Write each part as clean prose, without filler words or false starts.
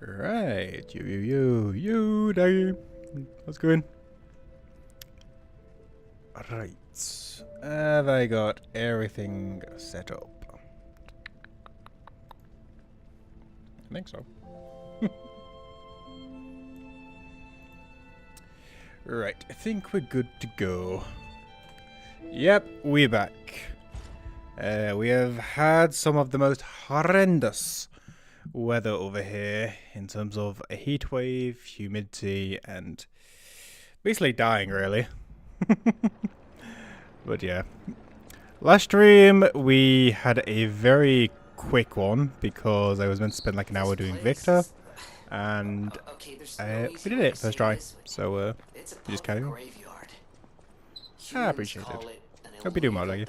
Right, you, Daggy. How's it going? Right, have I got everything set up? I think so. Right, I think we're good to go. Yep, we're back. We have had some of the most horrendous weather over here in terms of a heat wave, humidity, and basically dying, really. But yeah. Last stream, we had a very quick one because I was meant to spend like an hour doing Victor, and we did it first try. So, we just carry on. I appreciate it. Hope you do well, Leggy.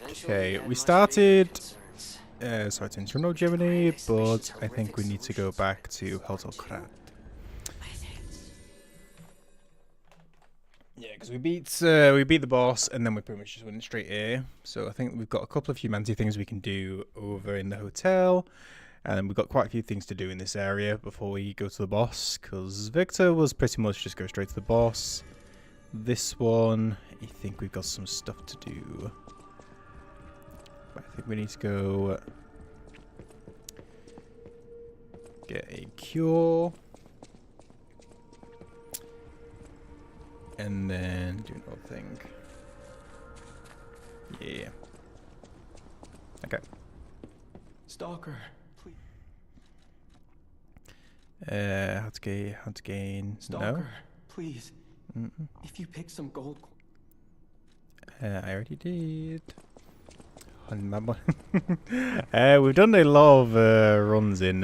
Okay, we started... sorry to interrupt, Germany, but I think we need to go back to Heltokrat. Yeah, because we beat the boss, and then we pretty much just went straight here. So I think we've got a couple of humanity things we can do over in the hotel, and we've got quite a few things to do in this area before we go to the boss. Because Victor was pretty much just go straight to the boss. This one, I think we've got some stuff to do. But I think we need to go get a cure. And then do another thing. Yeah. Okay. Stalker, please. How to gain. Stalker, no. Please. If you pick some gold. I already did. We've done a lot of runs in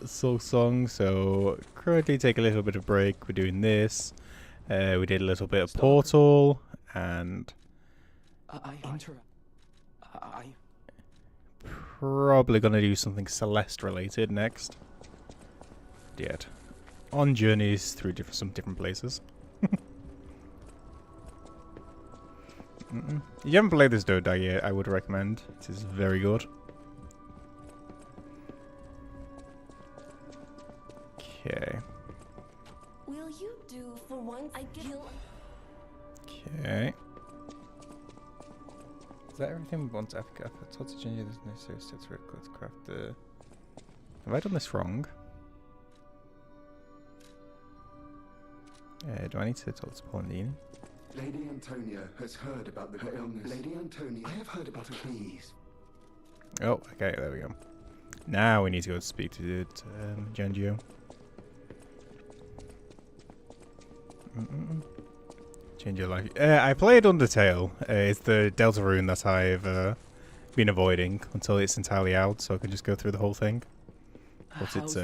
Soul Song, so currently take a little bit of break. We're doing this. We did a little bit of Portal, and probably gonna do something Celeste related next. Yet, on journeys through some different places. If you haven't played this Doda yet, I would recommend. It is very good. Okay. Will you do for once? Okay. Is that everything we want to have? I thought to change this necessary steps for to craft the... Have I done this wrong? Do I need to talk to Pauline? Lady Antonia has heard about her illness. Lady Antonia, I have heard about her. Please. Oh, okay, there we go. Now we need to go speak to Genjo. Change your life. I played Undertale. It's the Deltarune that I've been avoiding until it's entirely out, so I can just go through the whole thing. But it's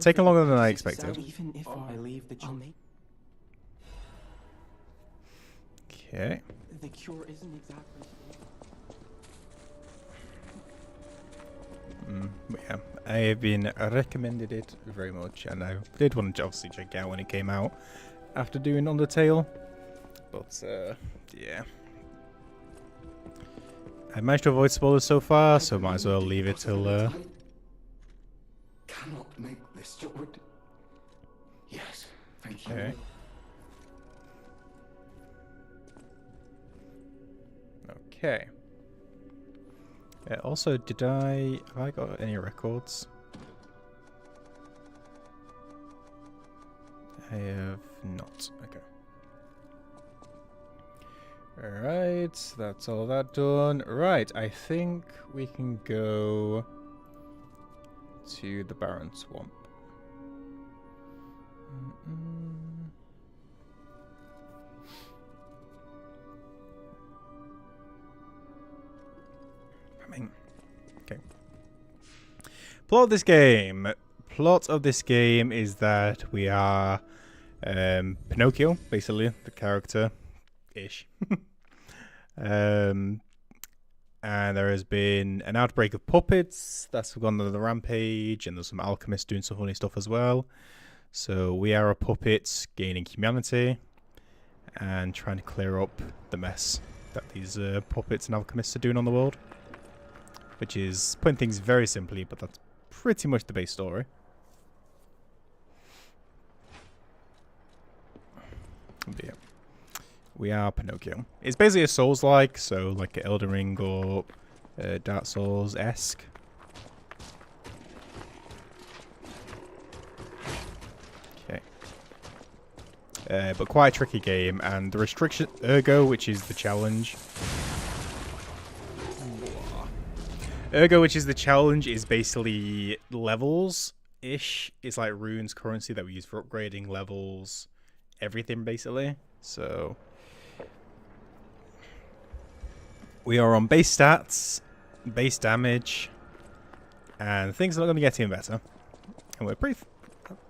taken longer than I expected. Even if I leave the Okay. The cure isn't exactly. Yeah, I have been recommended it very much, and I did want to obviously check it out when it came out after doing Undertale. But yeah, I managed to avoid spoilers so far, so might as well leave it till. Cannot make this your. Yes, thank you. Okay. Okay. Also, have I got any records? I have not. Okay. Alright, that's all that done. Right, I think we can go to the Barren Swamp. Okay. Plot of this game is that we are Pinocchio, basically, the character-ish. And there has been an outbreak of puppets that's gone on the rampage, and there's some alchemists doing some funny stuff as well. So we are a puppet gaining humanity and trying to clear up the mess that these puppets and alchemists are doing on the world. Which is putting things very simply, but that's pretty much the base story. But yeah. We are Pinocchio. It's basically a Souls-like, so like an Elden Ring or Dark Souls-esque. Okay. But quite a tricky game, and the restriction Ergo, which is the challenge. Ergo, which is the challenge, is basically levels-ish. It's like runes currency that we use for upgrading levels, everything basically. So we are on base stats, base damage, and things are not going to get any better. And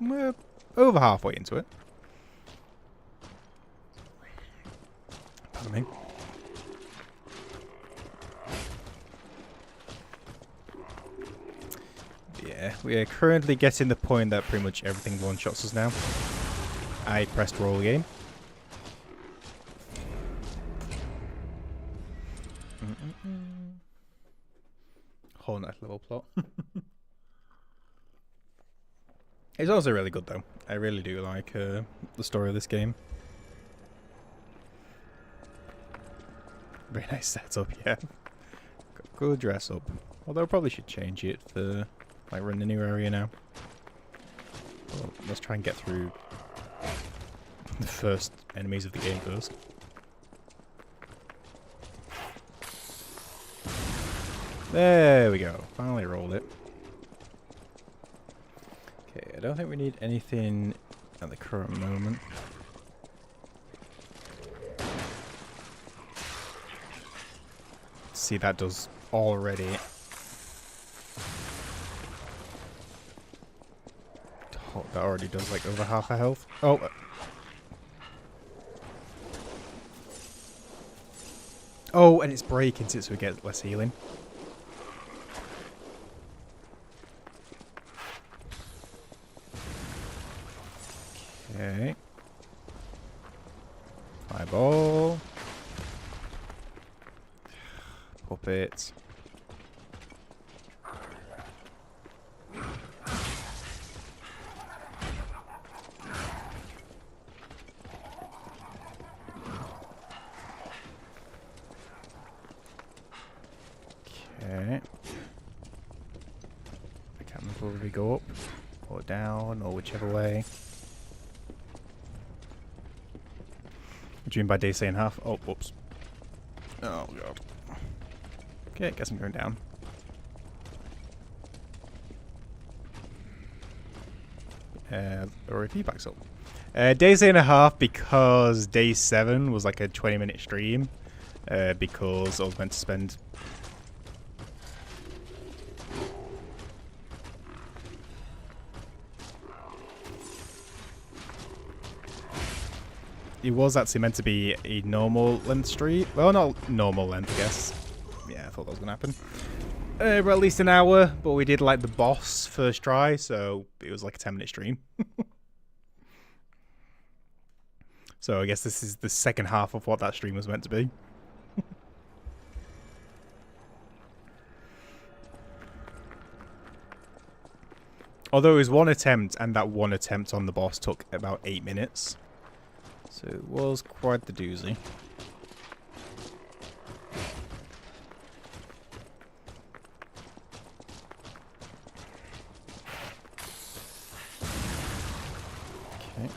we're over halfway into it. Pardon me. Yeah, we are currently getting the point that pretty much everything one-shots us now. I pressed roll game. Whole nice level plot. It's also really good though. I really do like the story of this game. Very nice setup, yeah. Got good dress up. Although I probably should change it for like we're in the new area now. Well, let's try and get through the first enemies of the game first. There we go. Finally rolled it. Okay, I don't think we need anything at the current moment. See, that does already. Oh, that already does like over half a health. Oh. Oh, and it's breaking so we get less healing. Okay. Fireball. Puppet. Okay. I can't remember whether we go up or down or whichever way. What do you mean by day say and half? Oh, whoops. Oh, God. Okay, guess I'm going down. Or if he backs up. Day say and a half because day 7 was like a 20-minute stream. Because I was meant to spend... It was actually meant to be a normal length stream. Well, not normal length, I guess. Yeah, I thought that was going to happen. But at least an hour, but we did like the boss first try, so it was like a 10-minute stream. So I guess this is the second half of what that stream was meant to be. Although it was one attempt, and that one attempt on the boss took about 8 minutes. So it was quite the doozy. Okay.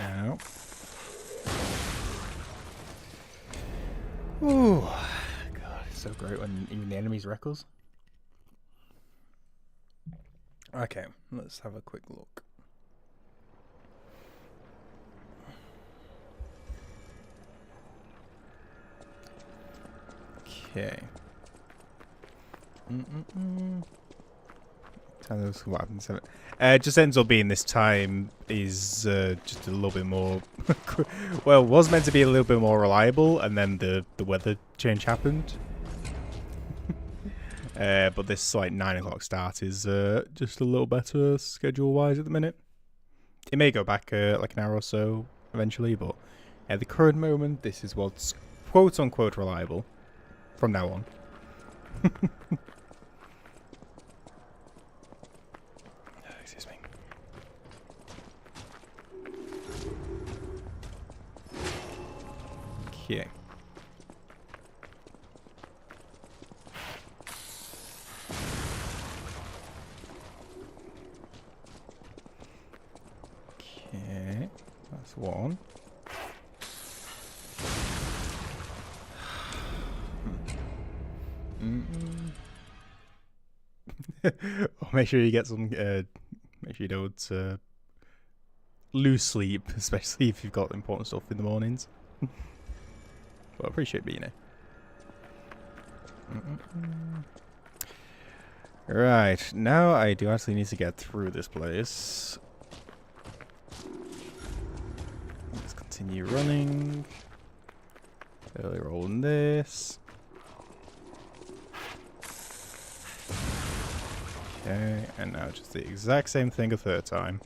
Ow. Ooh. God, it's so great when even the enemies wreck us. Okay, let's have a quick look. Okay. What happens? Just ends up being this time is just a little bit more. Well, was meant to be a little bit more reliable, and then the weather change happened. But this like 9 o'clock start is just a little better schedule-wise at the minute. It may go back like an hour or so eventually, but at the current moment, this is what's quote unquote reliable from now on. Excuse me. Okay. Okay, that's one. Oh, make sure you get some. Make sure you don't lose sleep, especially if you've got important stuff in the mornings. But I appreciate being here. Right, now I do actually need to get through this place. Let's continue running. Early rolling this. Okay, and now just the exact same thing a third time.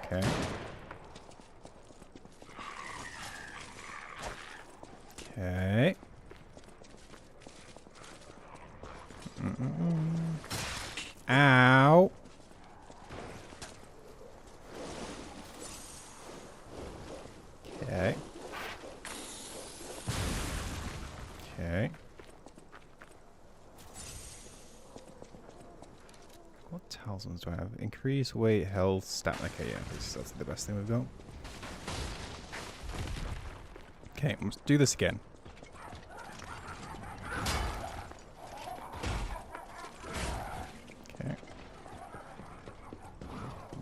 Okay. Okay. Ow. Okay. Okay. What talismans do I have? Increase weight, health, stamina. Okay, yeah, that's the best thing we've got. Okay, let's do this again. Okay.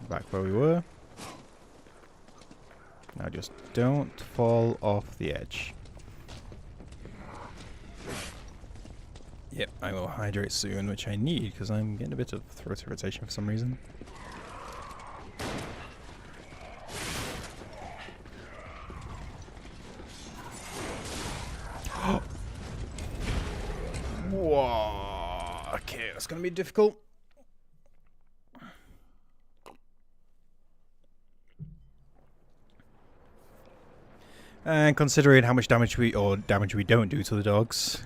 Back where we were. Now just don't fall off the edge. Yep, I will hydrate soon, which I need because I'm getting a bit of throat irritation for some reason. Whoa. Okay, that's going to be difficult. And considering how much damage we don't do to the dogs,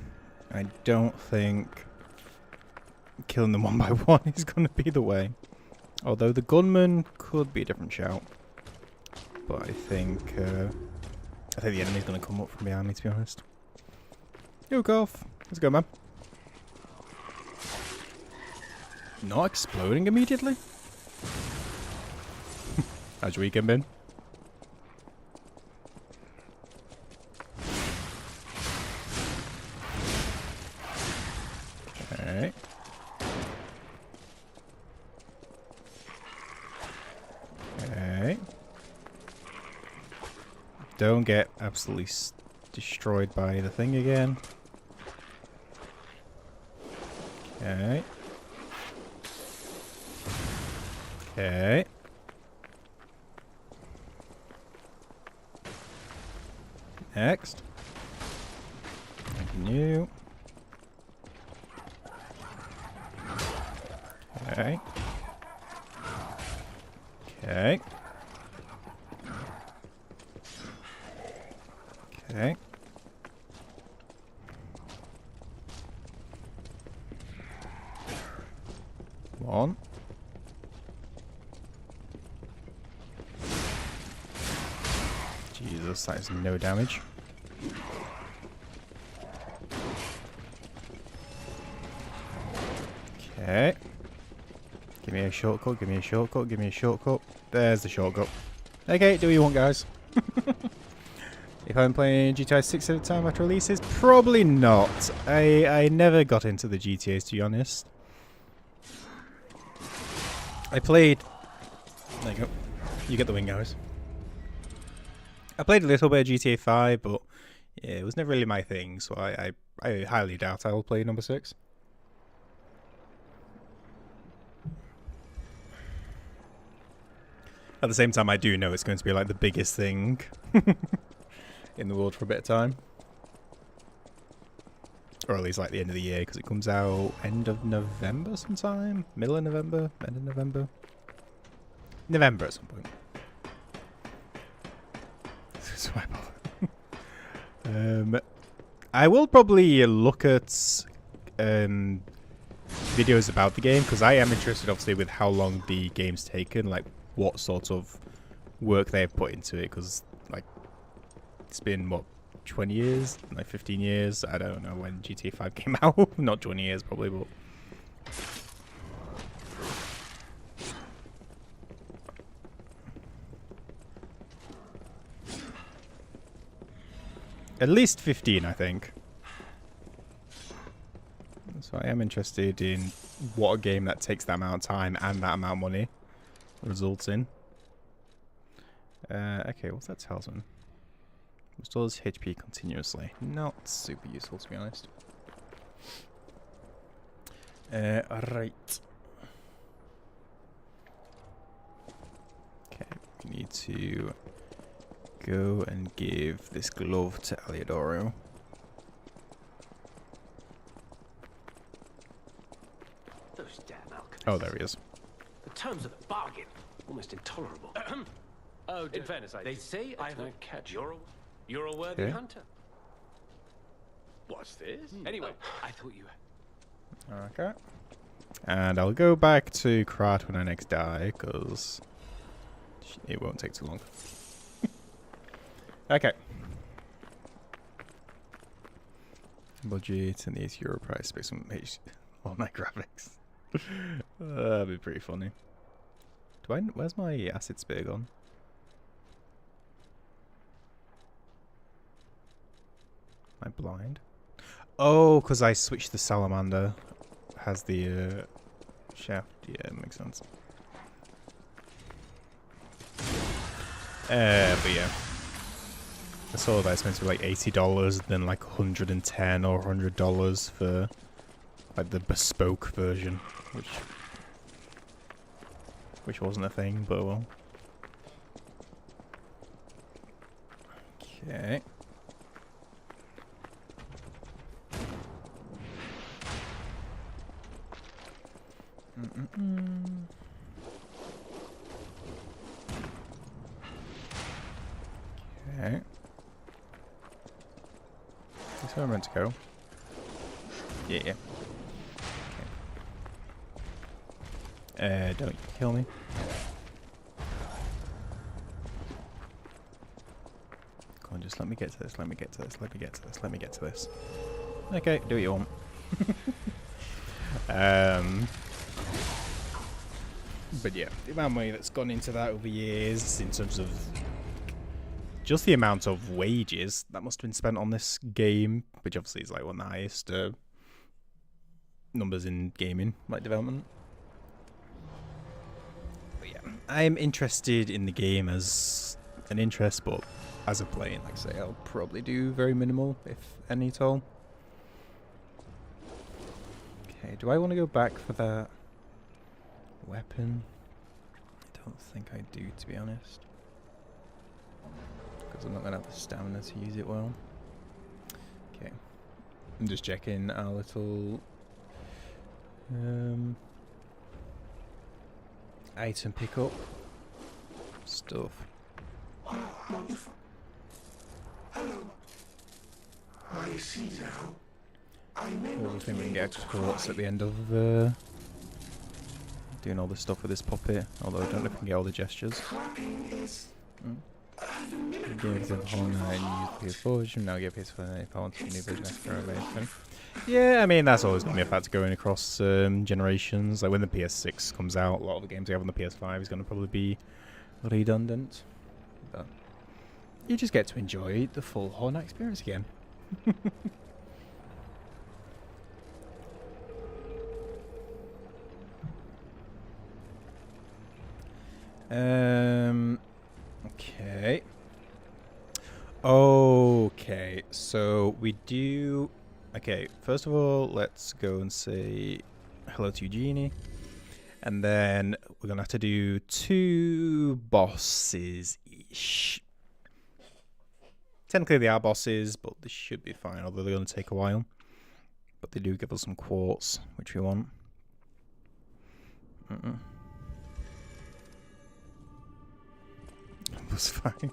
I don't think killing them one by one is going to be the way. Although the gunman could be a different shout, but I think the enemy's going to come up from behind me. To be honest, yo, golf. Let's go, man. Not exploding immediately. How's your weekend been? Okay. Okay. Don't get absolutely destroyed by the thing again. Okay. Okay. Next. Continue. Okay. Okay. Okay. Come on. Jesus, that is no damage. Okay. Give me a shortcut, give me a shortcut, give me a shortcut. There's the shortcut. Okay, do what you want, guys. If I'm playing GTA 6 at the time after releases, probably not. I never got into the GTAs, to be honest. I played... There you go. You get the wing, guys. I played a little bit of GTA 5, but yeah, it was never really my thing, so I highly doubt I will play number 6. At the same time, I do know it's going to be like the biggest thing in the world for a bit of time. or at least like the end of the year, because it comes out end of November sometime, middle of November, end of November, November at some point. Swipe off. I will probably look at videos about the game, because I am interested, obviously, with how long the game's taken, like what sort of work they've put into it, because like it's been what, 20 years, like 15 years. I don't know when GTA 5 came out. Not 20 years probably, but at least 15, I think. So I am interested in what a game that takes that amount of time and that amount of money results in. Okay, what's that talisman? Restores HP continuously. Not super useful, to be honest. Alright. Okay, we need to go and give this glove to Aliodoro. Those damn alchemists. Oh, there he is. The terms of the bargain, almost intolerable. Oh, in fairness, they say I have a catch. You're a worthy Okay. hunter. What's this? Anyway, I thought you. Okay. And I'll go back to Krat when I next die, because it won't take too long. Okay. Budget and the €8 price, based on all-night graphics. That'd be pretty funny. Where's my acid spear gone? Am I blind? Oh, because I switched the salamander. Has the shaft. Yeah, makes sense. But yeah. I saw that it's meant to be like $80, then like $110 or $100 for like the bespoke version, which wasn't a thing, but well. Okay. Okay. That's where I'm meant to go. Yeah, yeah. Okay. Don't kill me. Come on, just let me get to this, let me get to this, let me get to this, let me get to this. Okay, do what you want. But yeah, the amount of money that's gone into that over years, in terms of just the amount of wages that must have been spent on this game, which obviously is like one of the highest numbers in gaming, like development. But yeah, I'm interested in the game as an interest, but as a player, like I say, I'll probably do very minimal, if any at all. Okay, do I want to go back for that weapon? I don't think I do, to be honest. Because I'm not going to have the stamina to use it well. Okay. I'm just checking our little item pickup stuff. Wonderful. Hello. I see now. I may I not think we be can get able to extra quartz cry. at the end of doing all this stuff with this puppet, although I don't know if we can get all the gestures. Clapping is Games of whole night and use PS4 version, now get PS4 if I want to new version extra amazing. Yeah, I mean that's always gonna be a factor going across generations. Like when the PS6 comes out, a lot of the games we have on the PS5 is gonna probably be redundant. But you just get to enjoy the full Whole Night experience again. Okay. Okay, so we do... Okay, first of all, let's go and say hello to Eugenie. And then we're going to have to do 2 bosses-ish. Technically they are bosses, but this should be fine, although they're going to take a while. But they do give us some quartz, which we want. That's fine.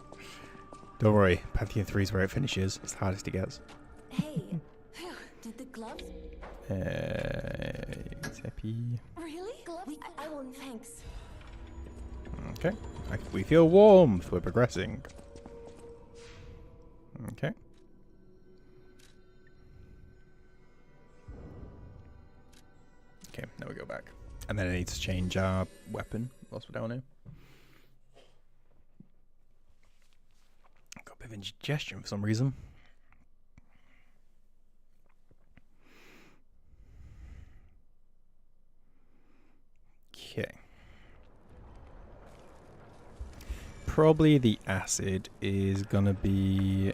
Don't worry, Pantheon 3 is where it finishes. It's the hardest it gets. Hey, phew, did the gloves? Happy. Really? Gloves? I won't, thanks. Okay. We feel warmth. We're progressing. Okay. Okay, now we go back. And then I need to change our weapon whilst we're down here. Got a bit of indigestion for some reason. Okay. Probably the acid is gonna be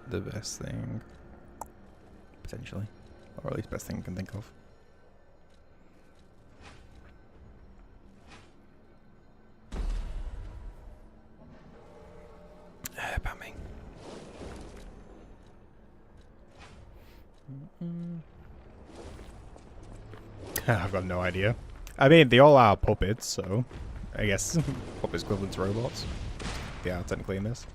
the best thing. Potentially. Or at least best thing I can think of. About me. I've got no idea. I mean, they all are puppets, so I guess puppets equivalent to robots. They are technically in this.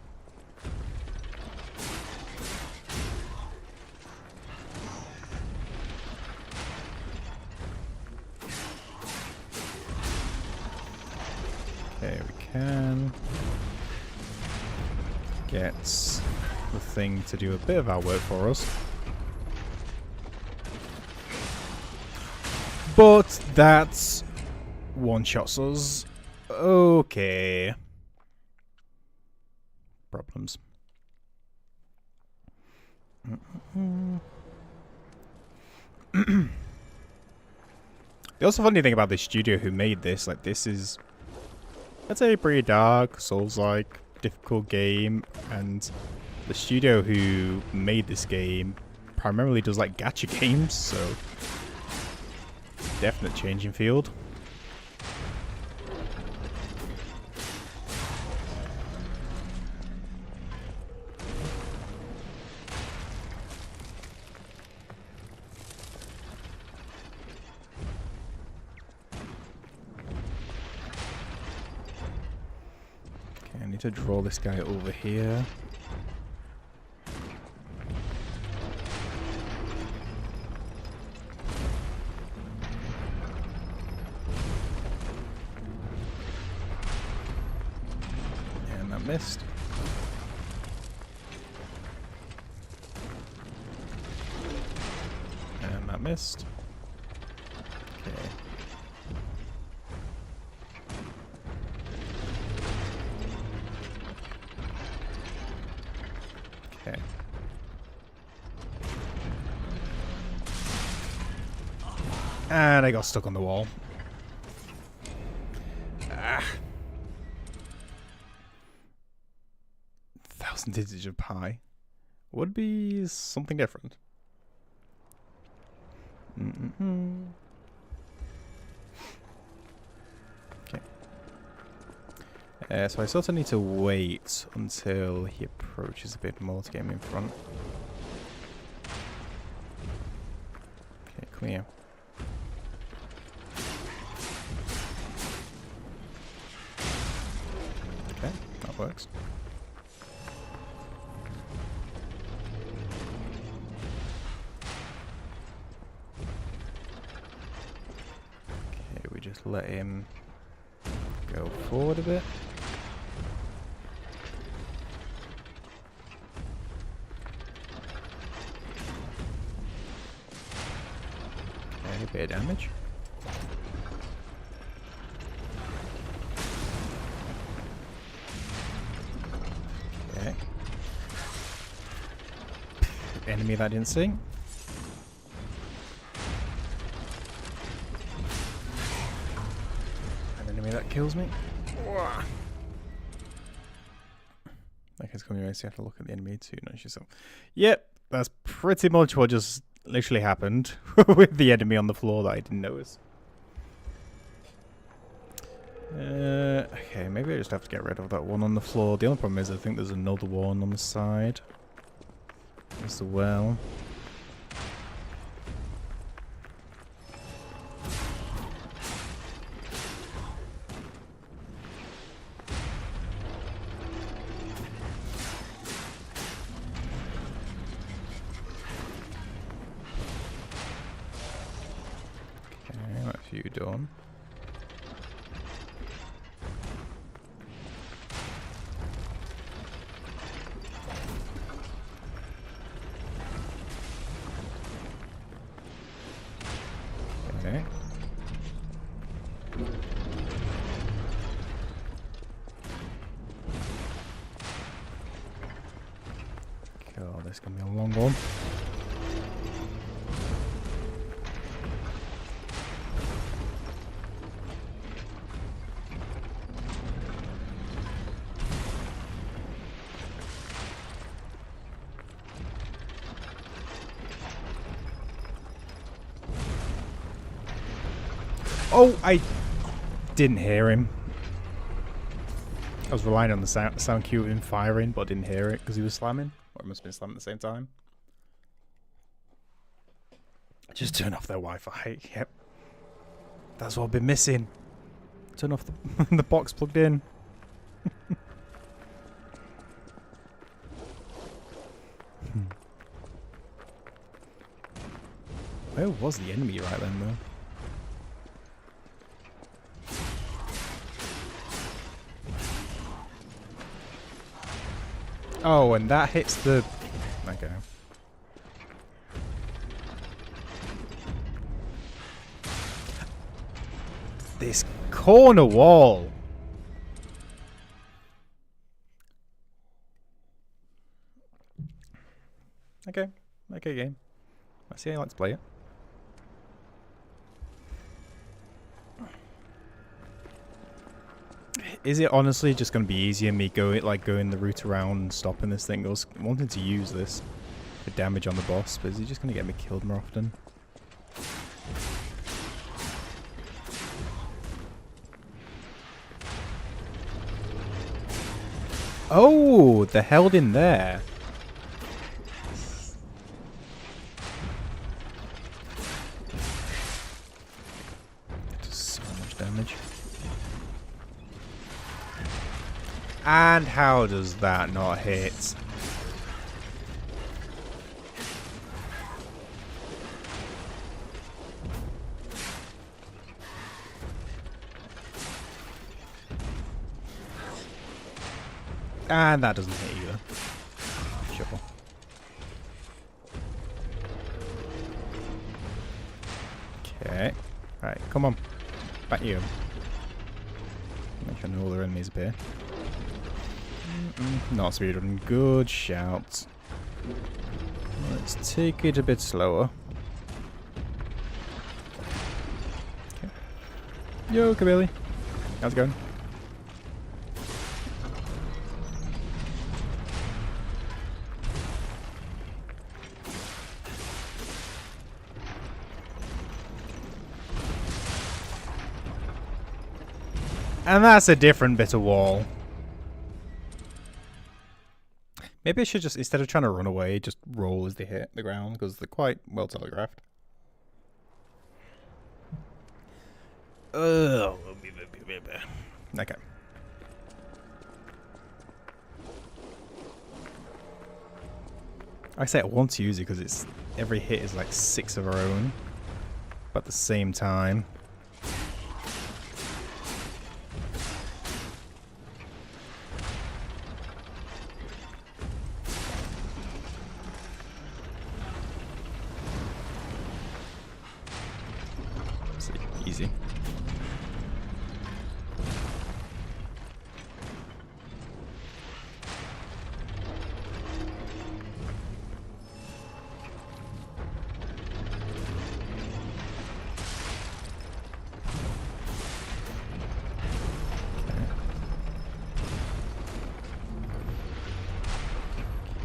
Okay, we can get the thing to do a bit of our work for us. But that's one-shots us. Okay. Problems. The also funny thing about this studio who made this, like this is, I'd say, a pretty dark, Souls-like, difficult game, and the studio who made this game primarily does like gacha games, so definite change in field. Okay, I need to draw this guy over here. Missed. And that missed. Okay. Okay. And I got stuck on the wall. Digits of pi would be something different. Okay. So I sort of need to wait until he approaches a bit more to get him in front. Okay, come here. Okay, that works. Just let him go forward a bit. Okay, a bit of damage. Okay. Enemy that didn't see. That kills me. Okay, it's coming around, so you have to look at the enemy too, not yourself. Yep, that's pretty much what just literally happened with the enemy on the floor that I didn't notice. Okay, maybe I just have to get rid of that one on the floor. The only problem is I think there's another one on the side as well. Okay, that's you done. Okay. God, this can be a long one. Oh, I didn't hear him. I was relying on the sound cue of him firing, but I didn't hear it because he was slamming. Or it must have been slamming at the same time. Just turn off their Wi-Fi. Yep. That's what I've been missing. Turn off the, the box plugged in. Where was the enemy right then, though? Oh, and that hits the... Okay. This corner wall. Okay. Okay, game. I see how you like to play it. Is it honestly just going to be easier me going the route around and stopping this thing? I was wanting to use this for damage on the boss, but is he just going to get me killed more often? Oh, they're held in there. Does so much damage. And how does that not hit? And that doesn't hit either. Sure. Okay. Alright, come on. Back you. Make sure no other enemies appear. Not speedrunning. Good shout. Let's take it a bit slower. Okay. Yo, Kabili. How's it going? And that's a different bit of wall. Maybe I should just, instead of trying to run away, just roll as they hit the ground, because they're quite well telegraphed. Okay. I say I want to use it because it's every hit is like 6 of our own, but at the same time. Easy.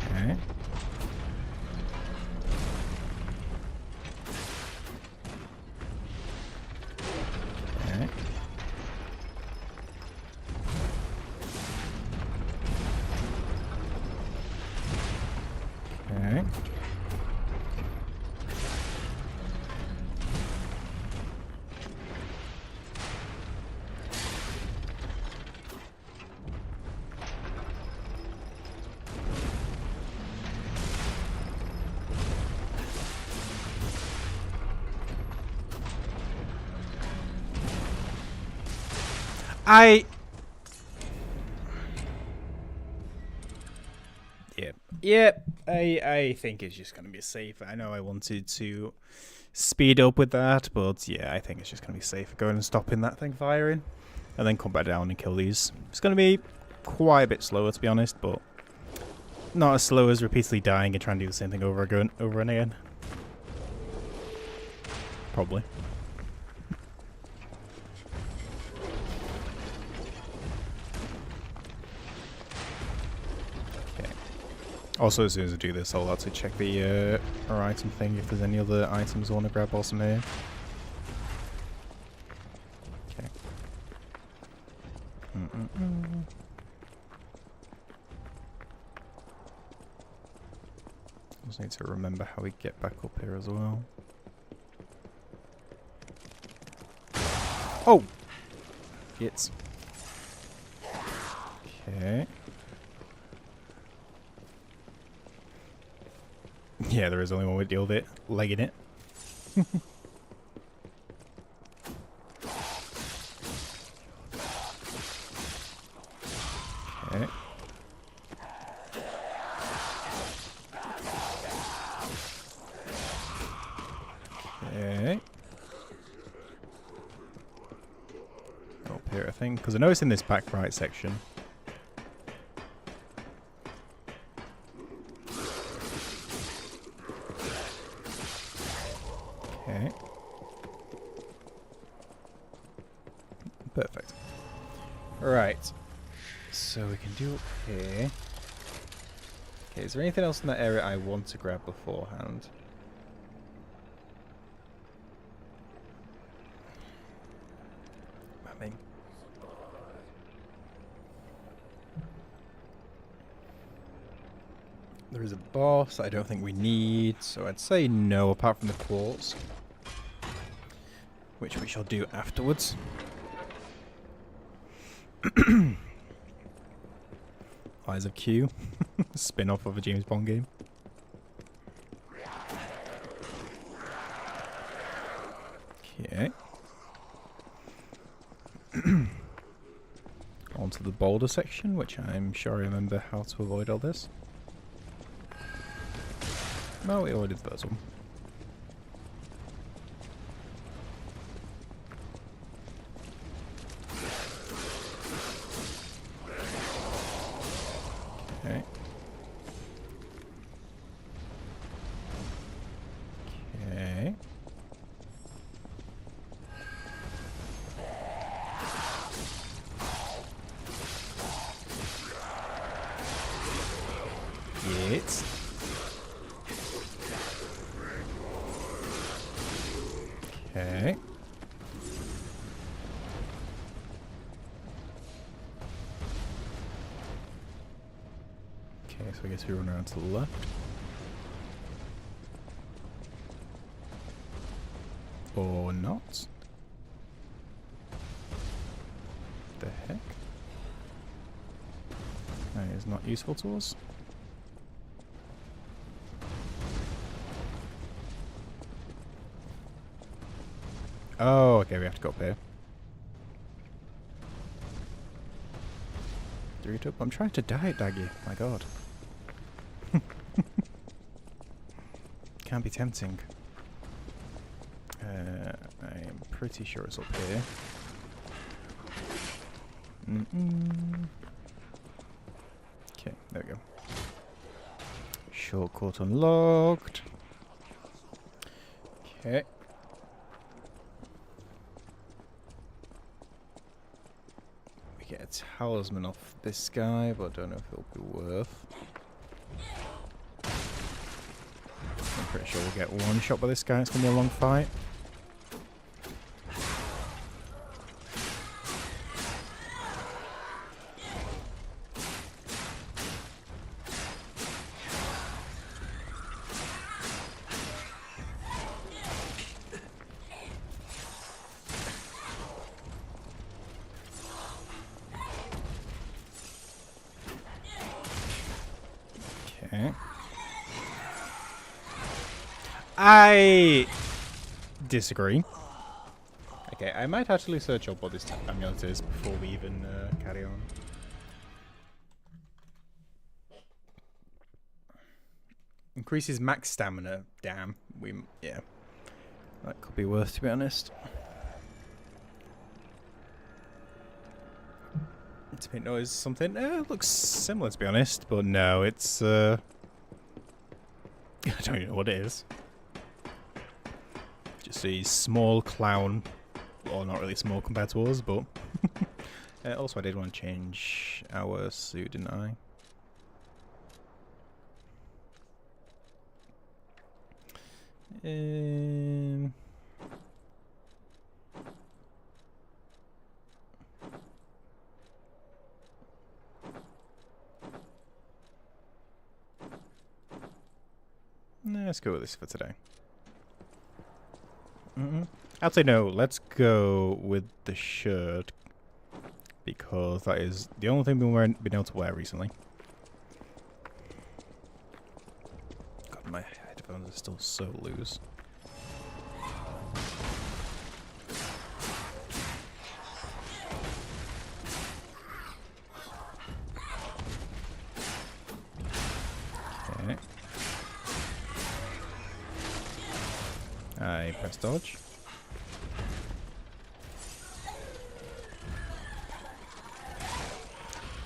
Okay. I... I think it's just going to be safer. I know I wanted to speed up with that, but yeah, I think it's just going to be safer going and stopping that thing firing. And then come back down and kill these. It's going to be quite a bit slower, to be honest, but not as slow as repeatedly dying and trying to do the same thing over and again. Probably. Okay. Also, as soon as I do this, I'll actually check the our item thing if there's any other items I want to grab also here. Okay. Just need to remember how we get back up here as well. Oh! It's... Okay. Yeah, there is only one way to deal with it. Legging it. Okay. Okay. Up here, I think. Because I know it's in this back right section. Okay. Perfect. Right. So we can do up here. Okay, is there anything else in that area I want to grab beforehand? I mean... There is a boss I don't think we need, so I'd say no, apart from the quartz. Which we shall do afterwards. Eyes of Q. Spin-off of a James Bond game. Okay. Onto the boulder section, which I'm sure I remember how to avoid all this. No, we already did the first one. Okay. Okay. Yes. Okay. Okay, so I guess we run around to the left. Or not. The heck? That is not useful to us. Oh, okay, we have to go up here. Dorito, I'm trying to diet Daggy. My god. Can't be tempting. I'm pretty sure it's up here. Okay, there we go. Shortcut unlocked. Okay. We get a talisman off this guy, but I don't know if it'll be worth. I'm pretty sure we'll get one shot by this guy. It's gonna be a long fight. Okay. I disagree. Okay, I might actually search up what this amulet is before we even carry on. Increases max stamina. Damn. Yeah. That could be worth, to be honest. It's a bit noise something. It looks similar, to be honest, but no, it's I don't even know what it is. Just a small clown. Well, not really small compared to us, but also I did want to change our suit, didn't I? Let's go with this for today. I'd say no, let's go with the shirt, because that is the only thing we've been able to wear recently. God, my headphones are still so loose. Okay. I press dodge.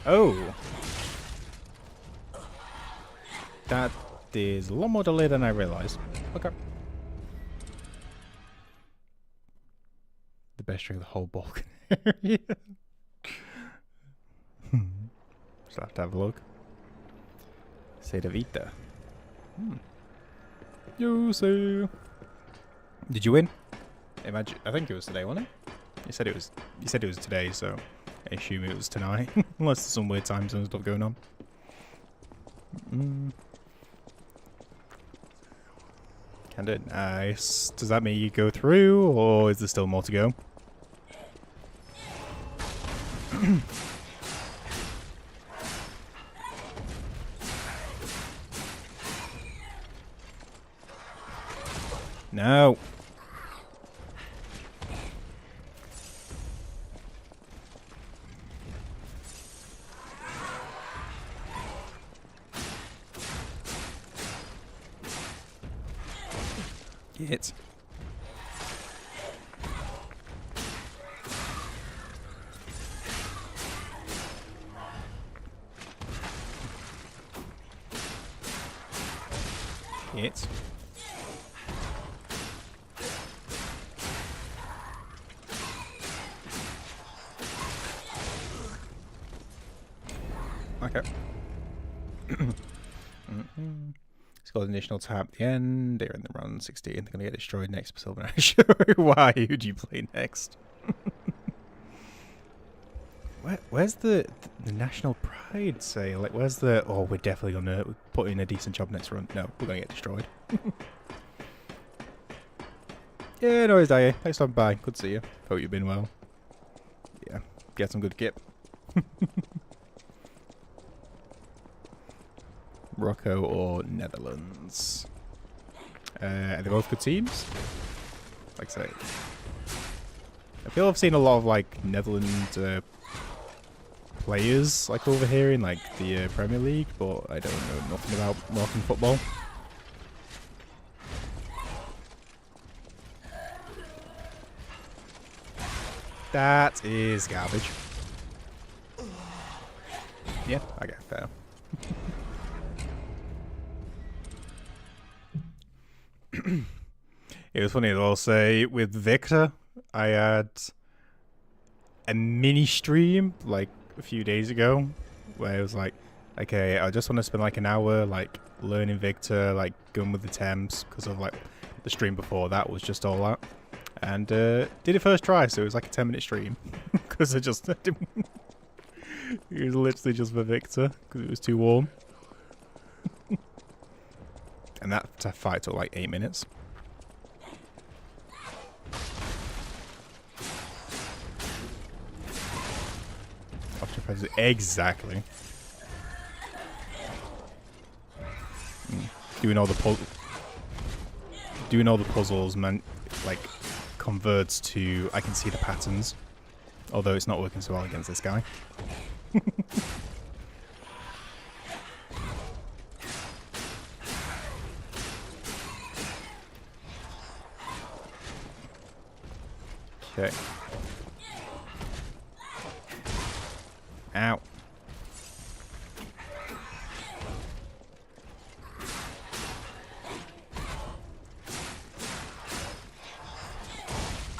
Oh! That is a lot more delay than I realized. Okay. The best trick of the whole Balkan area. Just have to have a look. Say the Vita. You say. Did you win? Imagine. I think it was today, wasn't it? You said it was. You said it was today, so I assume it was tonight, unless there's some weird time zone stuff going on. Can do it. Nice. Does that mean you go through, or is there still more to go? No. Get. Get. Okay. It's got an additional tab at the end. They're in the run 16. They're going to get destroyed next for Silver Knight. Sure. Why would you play next? Where's the national pride sale? Like, where's the... Oh, we're definitely going to put in a decent job next run. No, we're going to get destroyed. Yeah, no worries, Daya. Thanks for stopping by. Good to see you. Hope you've been well. Yeah, get some good kit. Morocco or Netherlands? Are they both good teams? Like I say, I feel I've seen a lot of like Netherlands players like over here in like the Premier League, but I don't know nothing about Moroccan football. That is garbage. Yeah, I get fair. It was funny, I'll say, with Victor, I had a mini stream like a few days ago where it was like, okay, I just want to spend like an hour like learning Victor, like going with the temps, because of like the stream before that was just all that. And did it first try, so it was like a 10-minute stream because I just didn't. It was literally just for Victor because it was too warm. And that fight took like 8 minutes. Exactly. Doing all the puzzles, man, like converts to I can see the patterns. Although it's not working so well against this guy. Okay. Ow.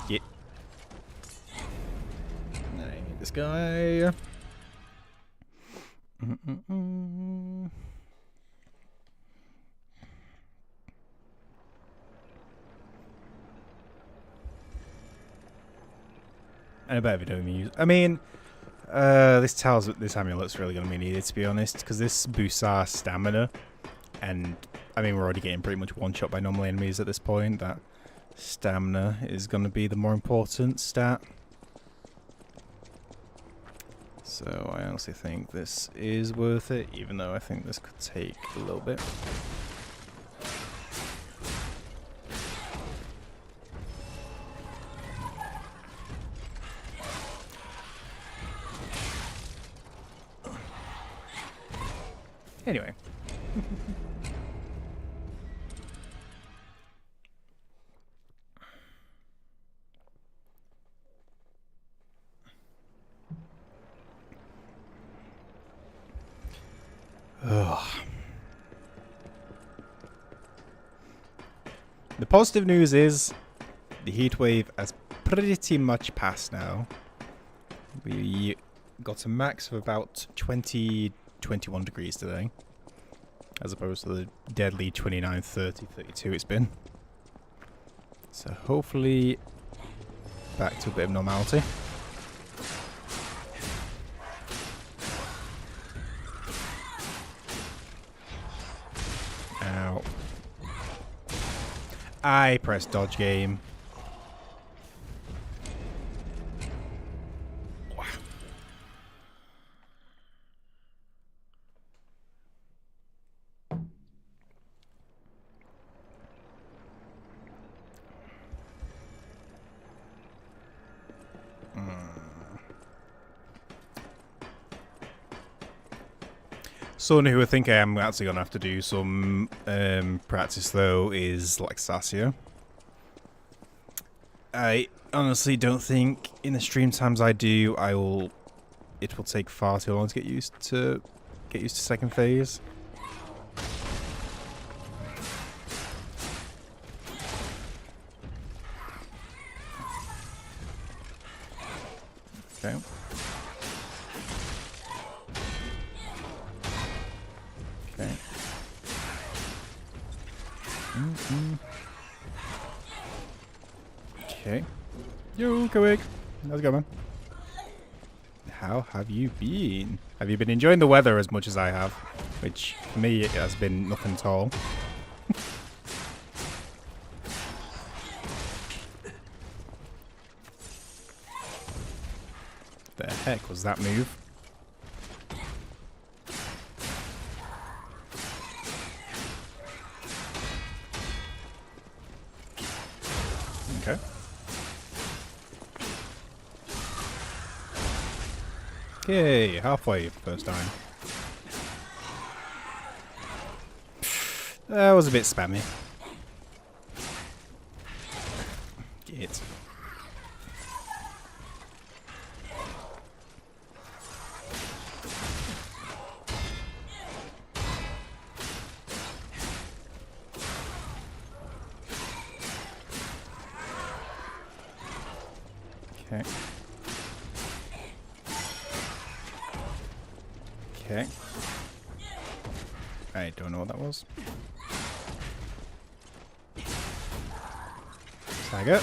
Yeah. This guy. And a better video use. I mean, this amulet's really going to be needed, to be honest, because this boosts our stamina, and I mean we're already getting pretty much one shot by normal enemies at this point. That stamina is going to be the more important stat. So I honestly think this is worth it, even though I think this could take a little bit. Anyway. Ugh. The positive news is the heat wave has pretty much passed now. We got a max of about 21 degrees today, as opposed to the deadly 29, 30, 32 it's been. So hopefully back to a bit of normality. Ow. I pressed dodge game. Someone who I think I am actually going to have to do some practice, though, is like Sassia. I honestly don't think in the stream times I do, it will take far too long to get used to second phase. Okay. Okay. Okay. Yo, Kawig. How's it going, man? How have you been? Have you been enjoying the weather as much as I have? Which, for me, it has been nothing at all. The heck was that move? Okay. Okay, halfway first time. That was a bit spammy. Get. Okay. Okay. I don't know what that was. Tag it.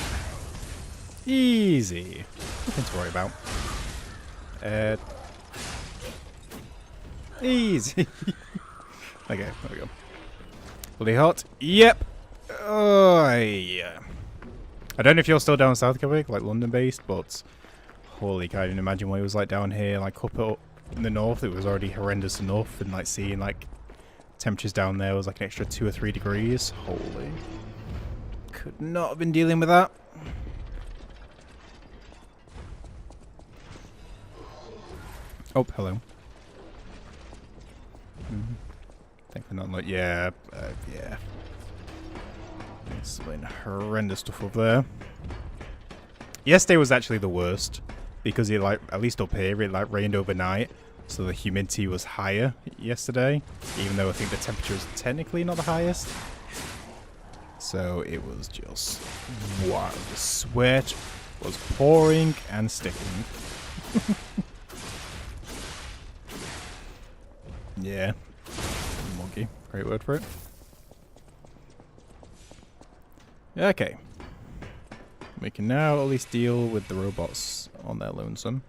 Easy. Nothing to worry about. Easy. Okay, there we go. Bloody hot. Yep. Oh, yeah. I don't know if you're still down south, Quebec, like London based, but holy cow, I didn't imagine what it was like down here, like up in the north. It was already horrendous enough, and like seeing like temperatures down there was like an extra 2 or 3 degrees. Holy. Could not have been dealing with that. Oh, hello. Thankfully not like, yeah, yeah. There's some horrendous stuff up there. Yesterday was actually the worst because it like, at least up here, it like rained overnight, so the humidity was higher yesterday, even though I think the temperature is technically not the highest. So it was just, wow, the sweat was pouring and sticking. Yeah. Monkey. Great word for it. Okay. We can now at least deal with the robots on their lonesome.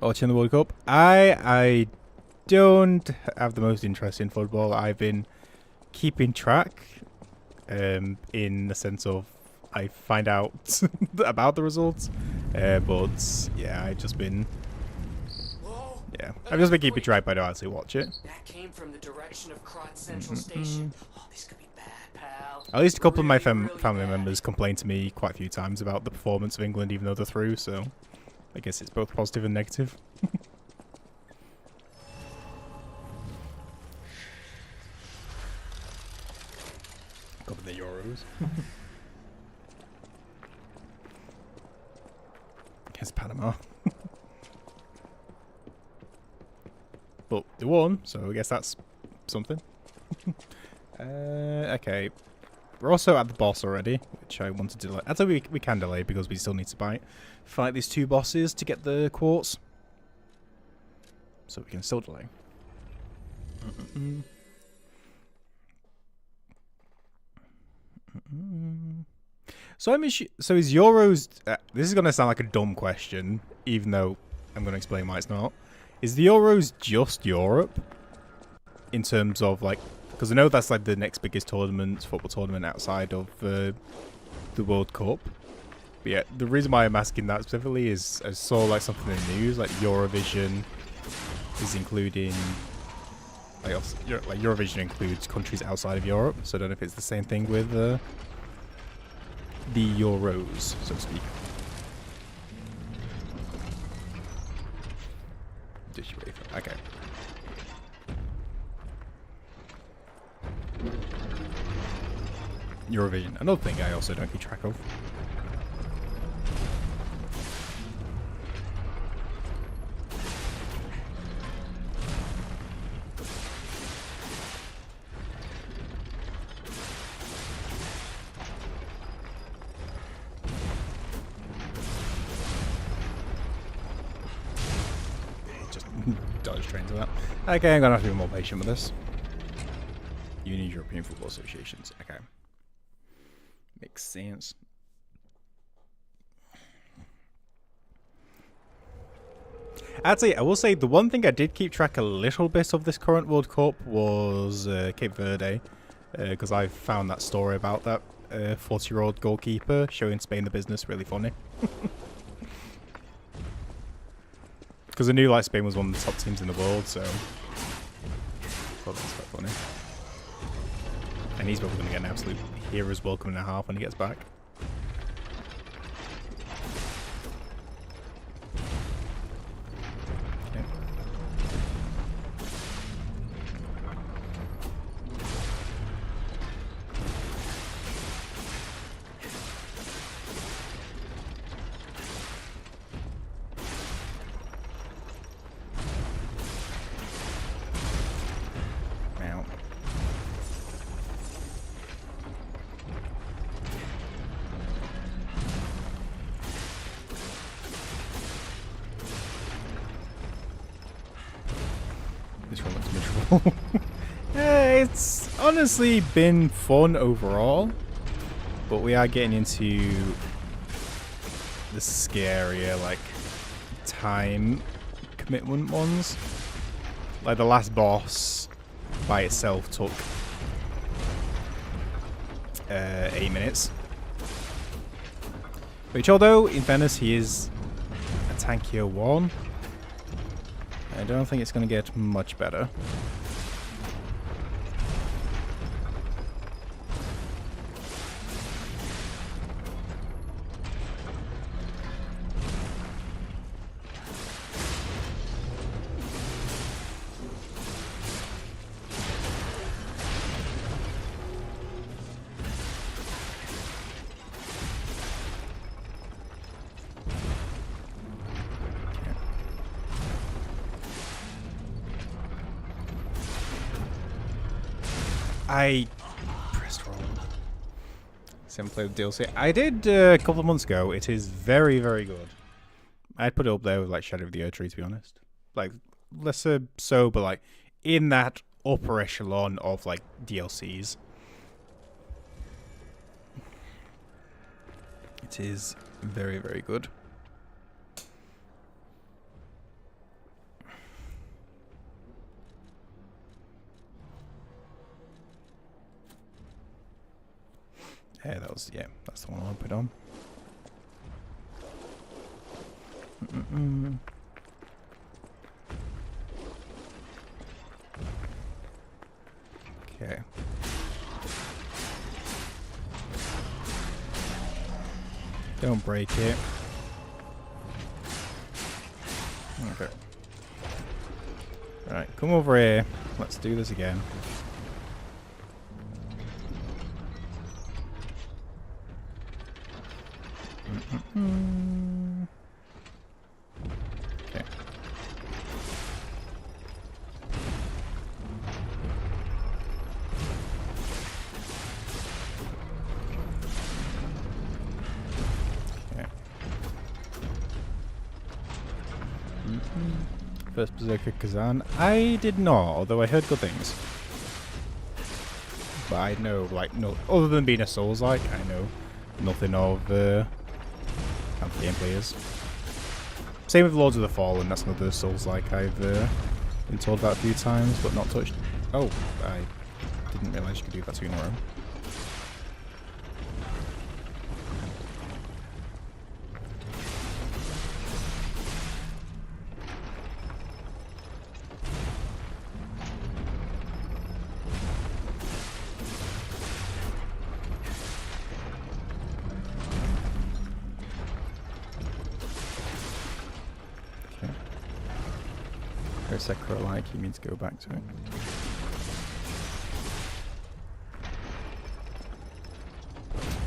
Watching the World Cup. I don't have the most interest in football. I've been keeping track in the sense of I find out about the results. But yeah, I've just been keeping track, but I don't actually watch it. That came from the direction of Crot Central Station. Oh, this could be bad, pal. At least a couple of my family members complained to me quite a few times about the performance of England, even though they're through, so I guess it's both positive and negative. Cover the Euros. Here's Panama. But they won, so I guess that's something. Okay. We're also at the boss already, which I wanted to delay. Actually, we can delay because we still need to fight these two bosses to get the quartz. So we can still delay. So so is Euros... this is going to sound like a dumb question, even though I'm going to explain why it's not. Is the Euros just Europe? In terms of, like... Because I know that's, like, the next biggest tournament, football tournament outside of the World Cup. But yeah, the reason why I'm asking that specifically is I saw, like, something in the news, like, Eurovision is including... Like, Eurovision includes countries outside of Europe, so I don't know if it's the same thing with the Euros, so to speak. Okay. Eurovision, another thing I also don't keep track of. Dodge train to that. Okay, I'm gonna have to be more patient with this. You need European Football Associations. Okay. Makes sense. Actually, I will say the one thing I did keep track a little bit of this current World Cup was Cape Verde. Because I found that story about that 40-year-old goalkeeper showing Spain the business really funny. Because I knew like Spain was one of the top teams in the world, so I thought that was quite funny. And he's probably going to get an absolute hero's welcome and a half when he gets back. Okay. It's honestly been fun overall, but we are getting into the scarier, like, time commitment ones. Like the last boss by itself took 8 minutes. Which, although in fairness he is a tankier one, I don't think it's going to get much better. I pressed roll. Simply with DLC. I did a couple of months ago. It is very, very good. I'd put it up there with like Shadow of the Erdtree, to be honest. Like lesser so, but like in that upper echelon of like DLCs. It is very, very good. Yeah, that's the one I want to put on. Okay. Don't break it. Okay. Alright, come over here. Let's do this again. Okay. Okay. First Berserker Kazan. I did not, although I heard good things. But I know, like, no, other than being a Souls-like, I know nothing of how the gameplay is. Same with Lords of the Fallen, that's another Souls-like I've been told about a few times, but not touched. Oh, I didn't realise you could do that 2 in a row. Sekiro like, you mean to go back to it.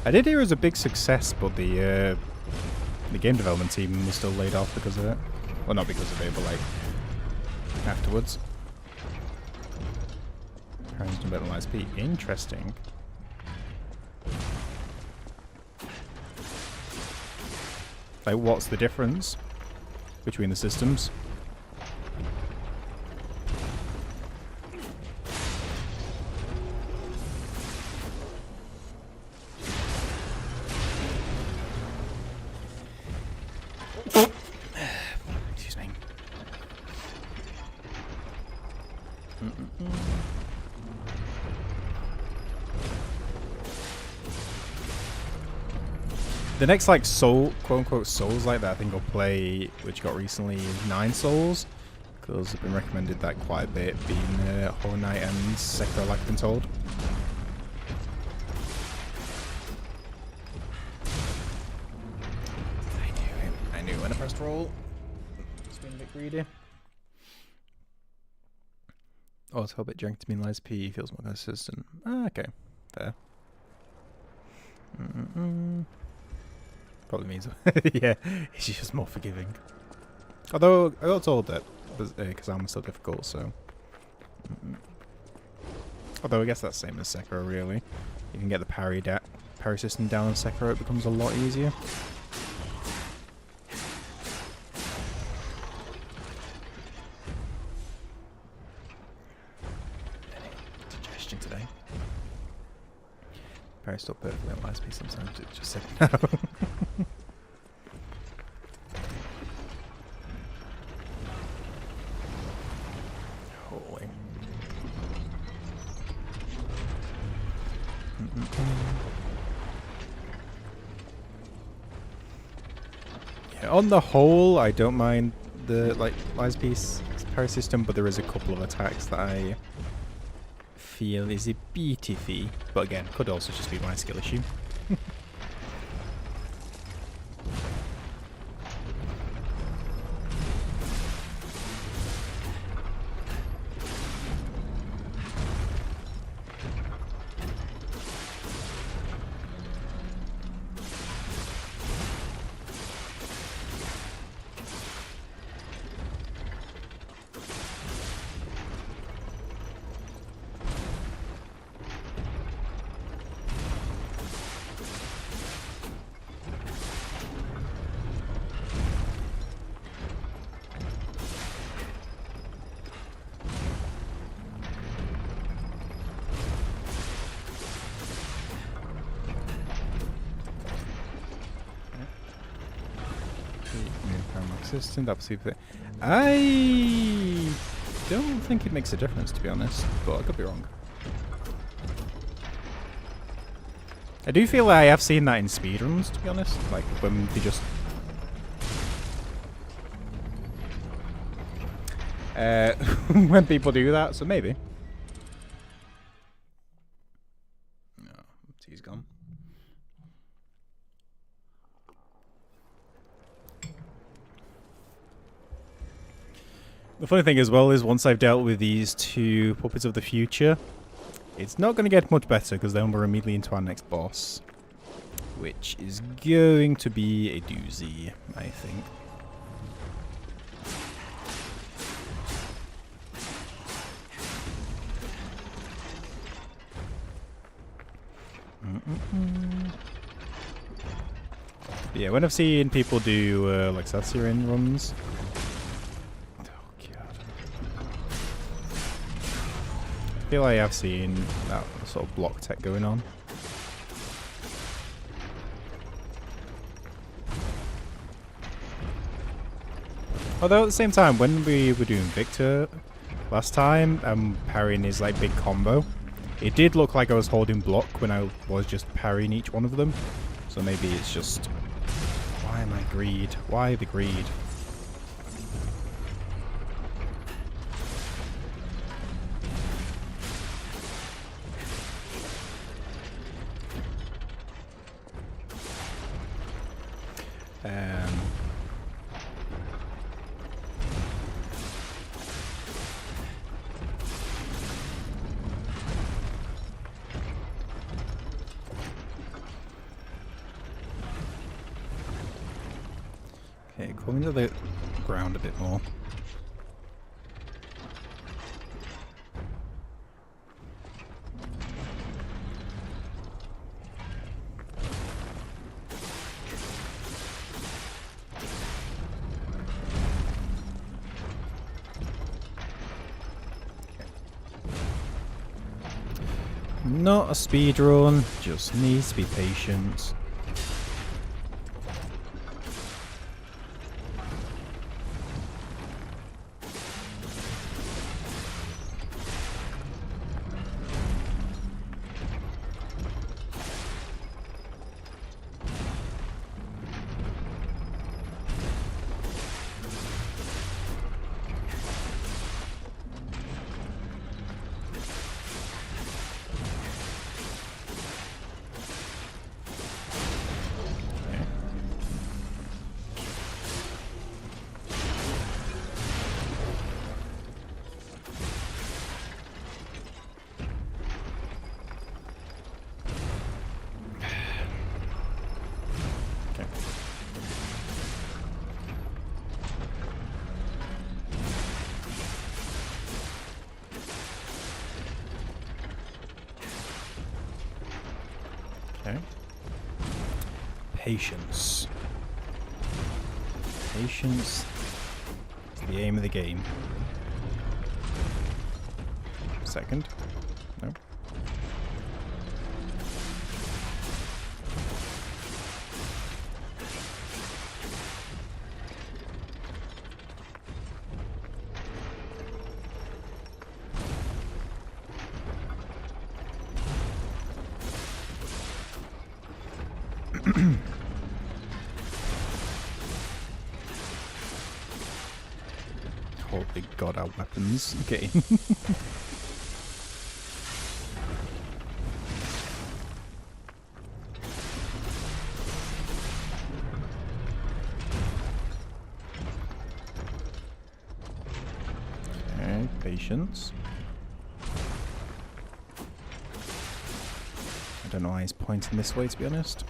I did hear it was a big success, but the game development team was still laid off because of it. Well, not because of it, but like afterwards. Horizon Battle ISP. Interesting. Like, what's the difference between the systems? Excuse me. The next, like, soul, quote-unquote, Souls like that I think I'll play, which got recently, is 9 Souls. Because I've been recommended that quite a bit, being Hollow Knight and Sekiro, like I've been told. I knew when I pressed roll. It's been a bit greedy. Oh, it's Hobbit drank to mean Lies P feels more consistent. Ah, okay. Fair. Probably means, yeah, it's just more forgiving. Although, I got told that Kazan was so difficult, so... Although, I guess that's the same as Sekiro, really. You can get the parry system down in Sekiro, it becomes a lot easier. Suggestion today. Parry still perfectly on last piece sometimes, it just said no. Holy. Yeah, on the whole, I don't mind the Lies Piece parry system, but there is a couple of attacks that I feel is a bit iffy. But again, could also just be my skill issue. system. I don't think it makes a difference, to be honest, but I could be wrong. I do feel like I have seen that in speedruns, to be honest. Like when they just when people do that, so maybe. No, he's gone. The funny thing as well is once I've dealt with these two puppets of the future, it's not going to get much better because then we're immediately into our next boss, which is going to be a doozy, I think. Yeah, when I've seen people do like Satsirin runs, I feel like I have seen that sort of block tech going on. Although at the same time, when we were doing Victor last time, parrying his like big combo, it did look like I was holding block when I was just parrying each one of them. So maybe it's just, why am I greed? Why the greed? Okay, come into the ground a bit more. Not a speed run, just needs to be patient. Okay. Patience. Patience is the aim of the game. Second. No. Holy god, our weapons. Okay. Okay, patience. I don't know why he's pointing this way, to be honest.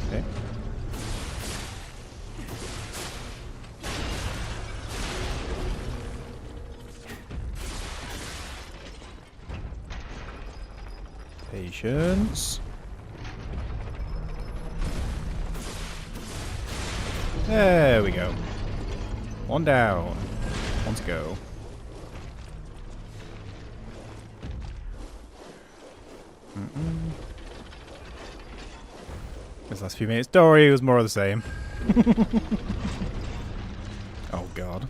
Okay. Patience. There we go. One down. One to go. This last few minutes, Dory was more of the same. Oh god.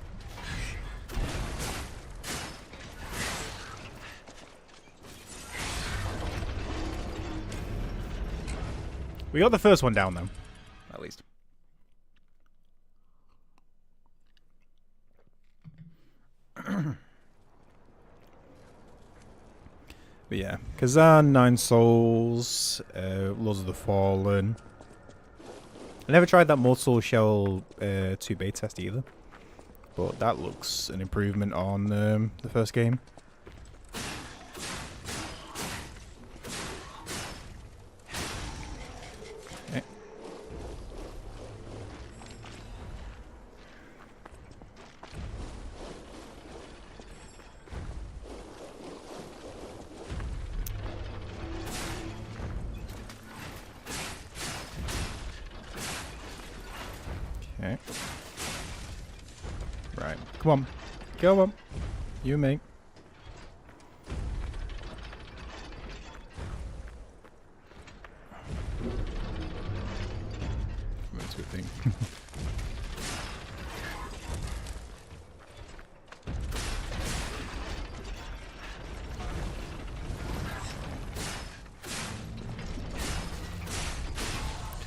We got the first one down though, at least. But yeah, Kazan, Nine Souls, Lords of the Fallen. I never tried that Mortal Shell 2 beta test either, but that looks an improvement on the first game. Okay. Okay. Right. Come on. Go on. You and me. That's a good thing.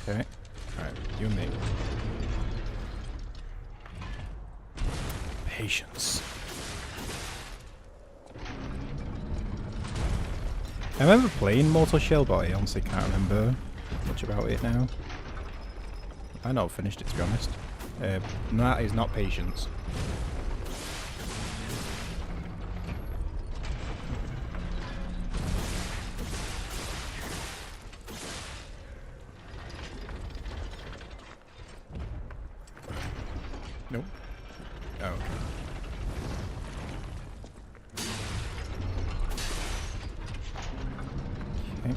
Okay. Alright. You and me. Patience. I remember playing Mortal Shell, but I honestly can't remember much about it now. I not finished it, to be honest. That is not patience. Nope. Oh. Okay.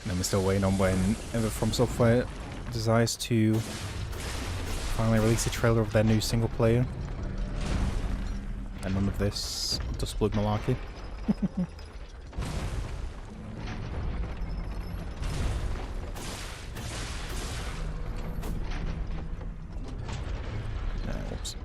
Then we're still waiting on when From Software desires to finally release a trailer of their new single player. And none of this Dustblood malarkey. Whoops.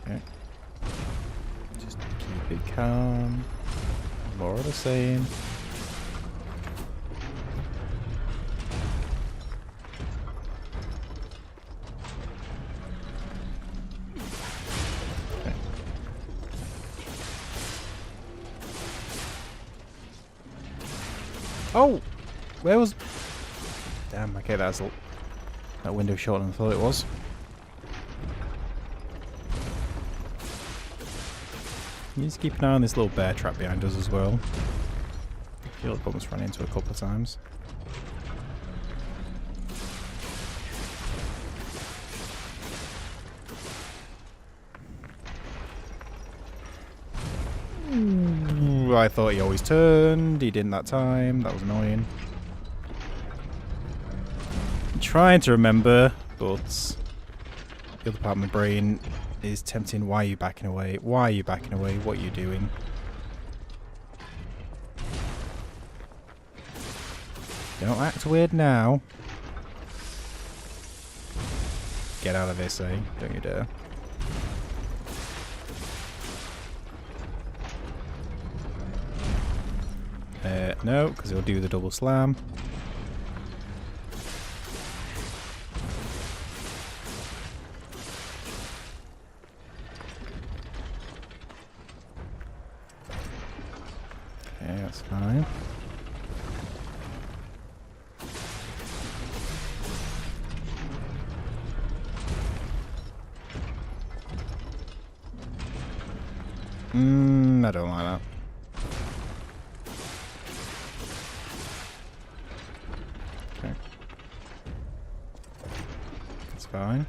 Okay. Just keep it calm. More of the same. Okay. Oh! Where was... Damn, okay, that window shorter than I thought it was. You just keep an eye on this little bear trap behind us as well. I feel like I almost ran into it a couple of times. Ooh, I thought he always turned. He didn't that time. That was annoying. I'm trying to remember, but the other part of my brain is tempting. Why are you backing away? Why are you backing away? What are you doing? Don't act weird now. Get out of this, eh? Don't you dare. No, because he'll do the double slam. That's fine. I don't like that. Okay. That's fine.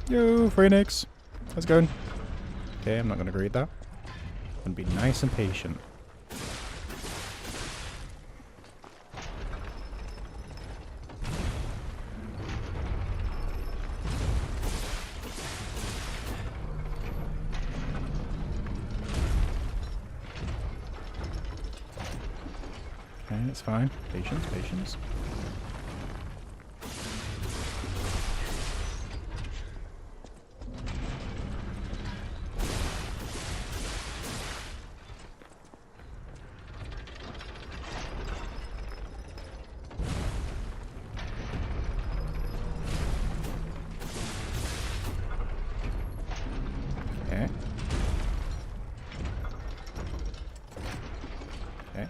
Yo, Phoenix. How's it going? Okay, I'm not going to read that. I'm going to be nice and patient. Okay, that's fine. Patience, patience. Okay. Okay.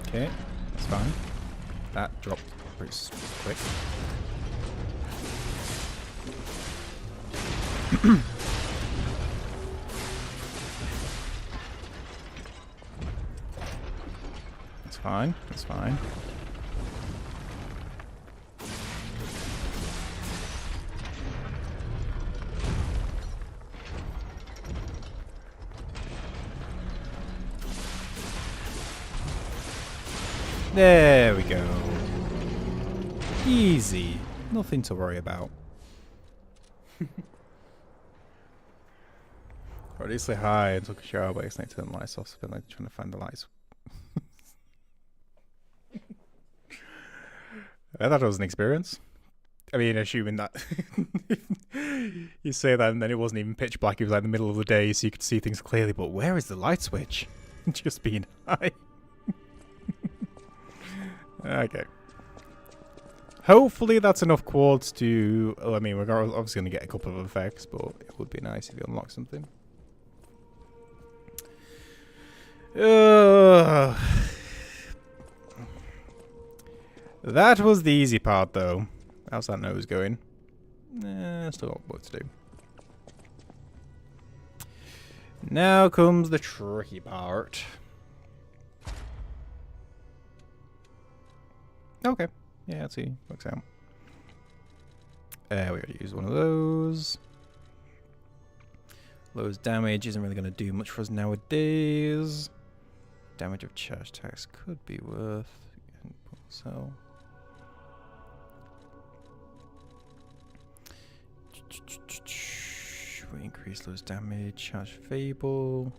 Okay, that's fine. That dropped pretty quick. That's fine, that's fine. There we go. Easy. Nothing to worry about. Or at least say hi and took a shower, but it's like turn the lights off, so I've been like trying to find the lights. I thought it was an experience. I mean, assuming that you say that and then it wasn't even pitch black, it was like the middle of the day so you could see things clearly, but where is the light switch? Just being high. Okay. Hopefully that's enough quartz to... I mean, we're obviously going to get a couple of effects, but it would be nice if you unlock something. That was the easy part, though. How's that nose going? Still got work to do. Now comes the tricky part. Okay. Yeah, let's see. Works out. We gotta use one of those. Low's damage isn't really gonna do much for us nowadays. Damage of charge tax could be worth. So. We increase Low's damage. Charge Fable.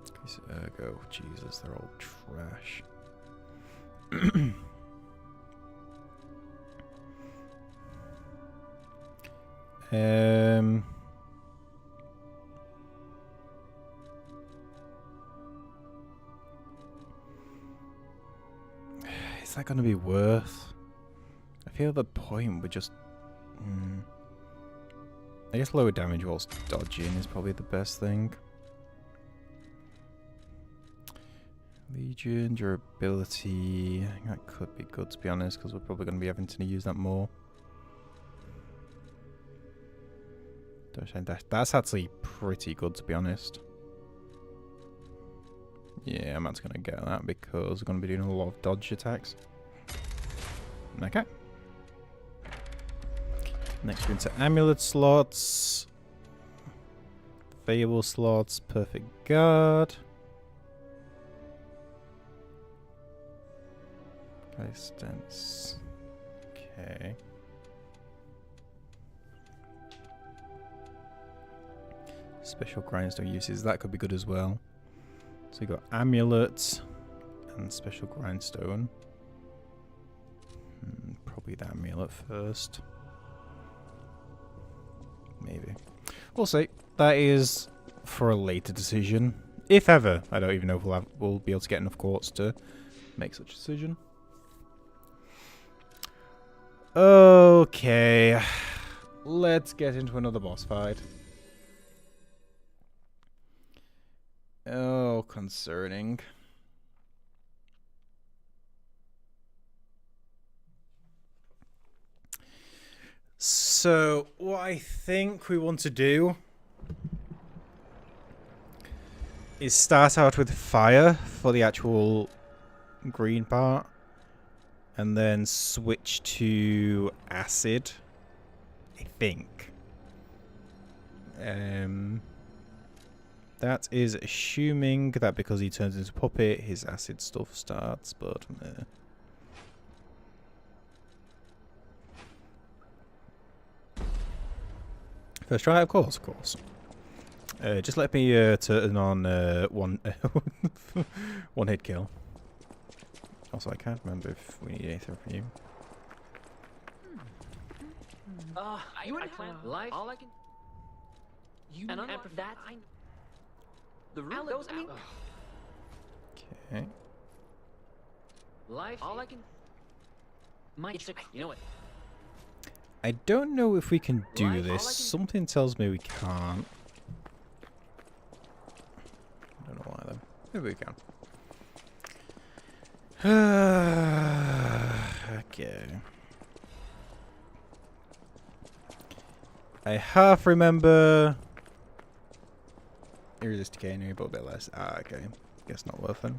Increase Ergo. Jesus, they're all trash. Is that going to be worth? I feel the point would just... I guess lower damage whilst dodging is probably the best thing. Legion, durability... That could be good, to be honest, because we're probably going to be having to use that more. That's actually pretty good, to be honest. Yeah, I'm actually going to get that because we're going to be doing a lot of dodge attacks. Okay. Next we're into amulet slots. Fable slots. Perfect guard. Distance. Okay. Special grindstone uses. That could be good as well. So we got amulet and special grindstone. Probably the amulet first. Maybe. We'll see. That is for a later decision. If ever. I don't even know if we'll be able to get enough quartz to make such a decision. Okay. Let's get into another boss fight. Oh, concerning. So, what I think we want to do is start out with fire for the actual green part, and then switch to acid, I think. That is assuming that because he turns into a puppet, his acid stuff starts, but... First try, of course, of course. Just let me turn on one one hit kill. Also, I can't remember if we need anything from you. I plan life. All I can. You and that. The room goes out. Okay. Life. All I can. You know what? I don't know if we can do this. Something tells me we can't. I don't know why though. Maybe we can. Okay. I half remember. Resist decay anyway, but a bit less. Ah, okay. Guess not worth it.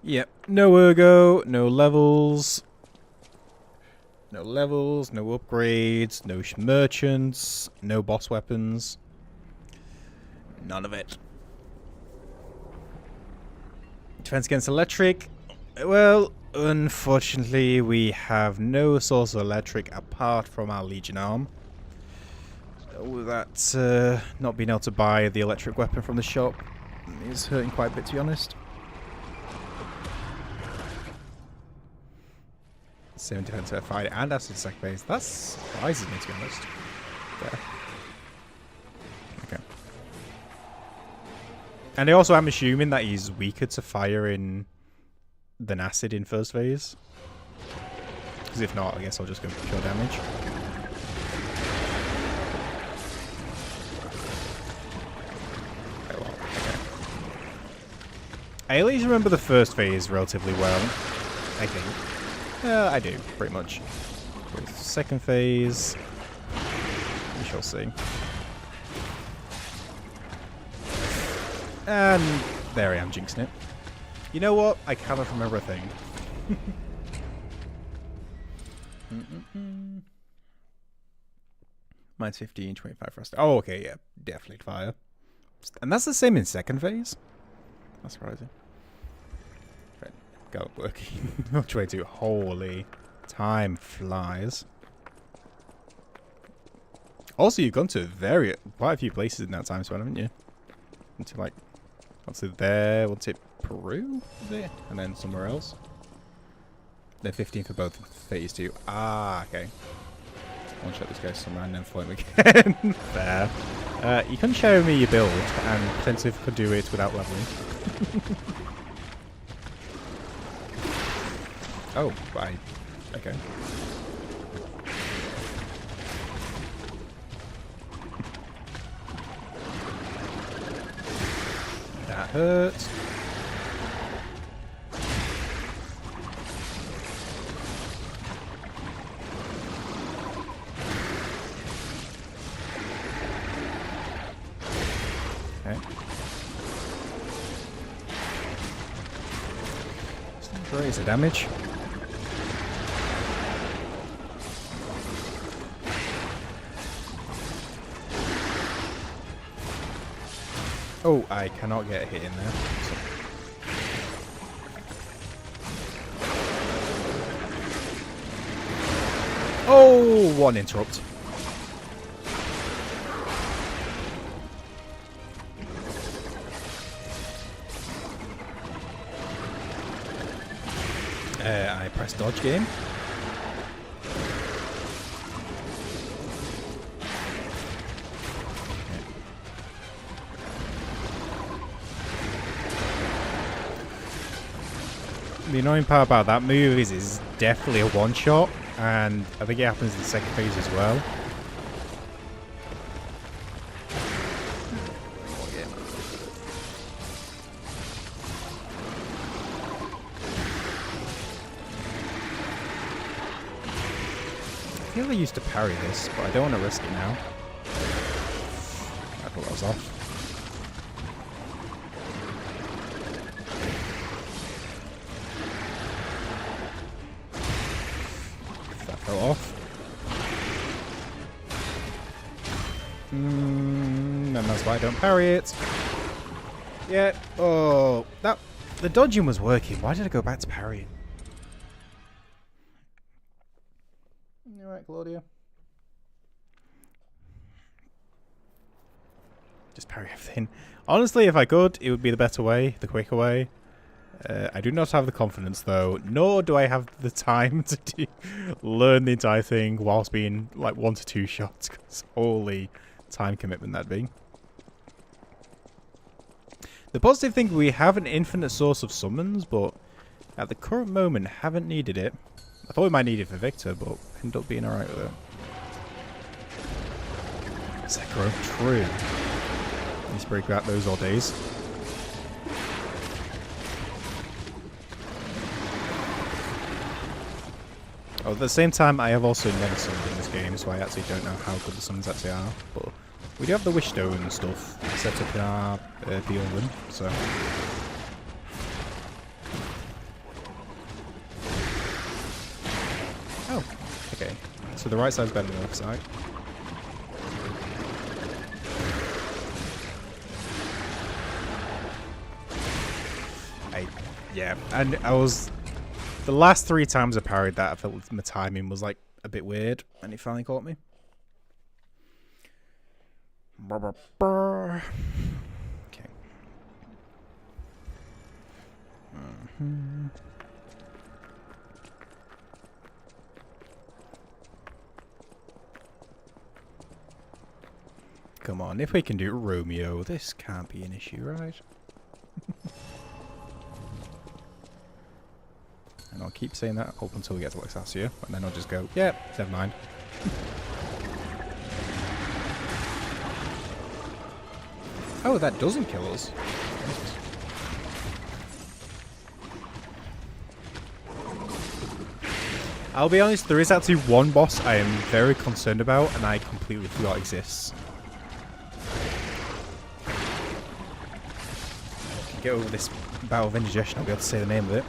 Yep. No ergo, no levels. No levels, no upgrades, no merchants, no boss weapons. None of it. Defense against electric. Well, unfortunately, we have no source of electric apart from our Legion arm. So that not being able to buy the electric weapon from the shop is hurting quite a bit, to be honest. Same defense fight and acid sack phase. That surprises me, to be honest. There. Okay. And I also am assuming that he's weaker to fire than acid in first phase. Because if not, I guess I'll just go pure damage. Okay, well, okay. I at least remember the first phase relatively well, I think. I do, pretty much. With second phase, we shall see. And there I am, jinxing it. You know what? I cannot remember a thing. Mine's 15, 25 frost. Oh, okay, yeah, definitely fire. And that's the same in second phase? That's surprising. Got working. Which way to? Holy, time flies. Also, you've gone to quite a few places in that time span, haven't you? Into like, what's it there? What's it? Peru? Is it? And then somewhere else. They're 15 for both phase 2. Ah, okay. I'll shut this guy some random flame again. There. You can show me your build, and potentially could do it without leveling. Oh, right. Okay. That hurts. Okay. Raise the damage. Oh, I cannot get a hit in there. Oh, one interrupt. I press dodge game. The annoying part about that move is it's definitely a one-shot, and I think it happens in the second phase as well. I feel I used to parry this, but I don't want to risk it now. I thought that was off. That fell off. And that's why I don't parry it. Yeah. Oh, the dodging was working. Why did I go back to parrying? You alright, Claudia? Just parry everything. Honestly, if I could, it would be the better way, the quicker way. I do not have the confidence, though, nor do I have the time to learn the entire thing whilst being like 1 to 2 shots. Cause holy time commitment that'd be. The positive thing, we have an infinite source of summons, but at the current moment, haven't needed it. I thought we might need it for Victor, but ended up being alright with it. Sekiro, true. Need to break out those all days. Oh, at the same time, I have also never summoned in this game, so I actually don't know how good the summons actually are. But we do have the Wish Stone and stuff set up in our Beyond Room, so... Oh, okay. So the right side's better than the left side. Yeah, and I was... The last 3 times I parried that, I felt my timing was like a bit weird, and he finally caught me. Okay. Come on, if we can do Romeo, this can't be an issue, right? And I'll keep saying that up until we get to Luxasia, and then I'll just go, yeah, never mind. Oh, that doesn't kill us. I'll be honest, there is actually one boss I am very concerned about, and I completely forgot exists. Get over this Battle of Indigestion, I'll be able to say the name of it.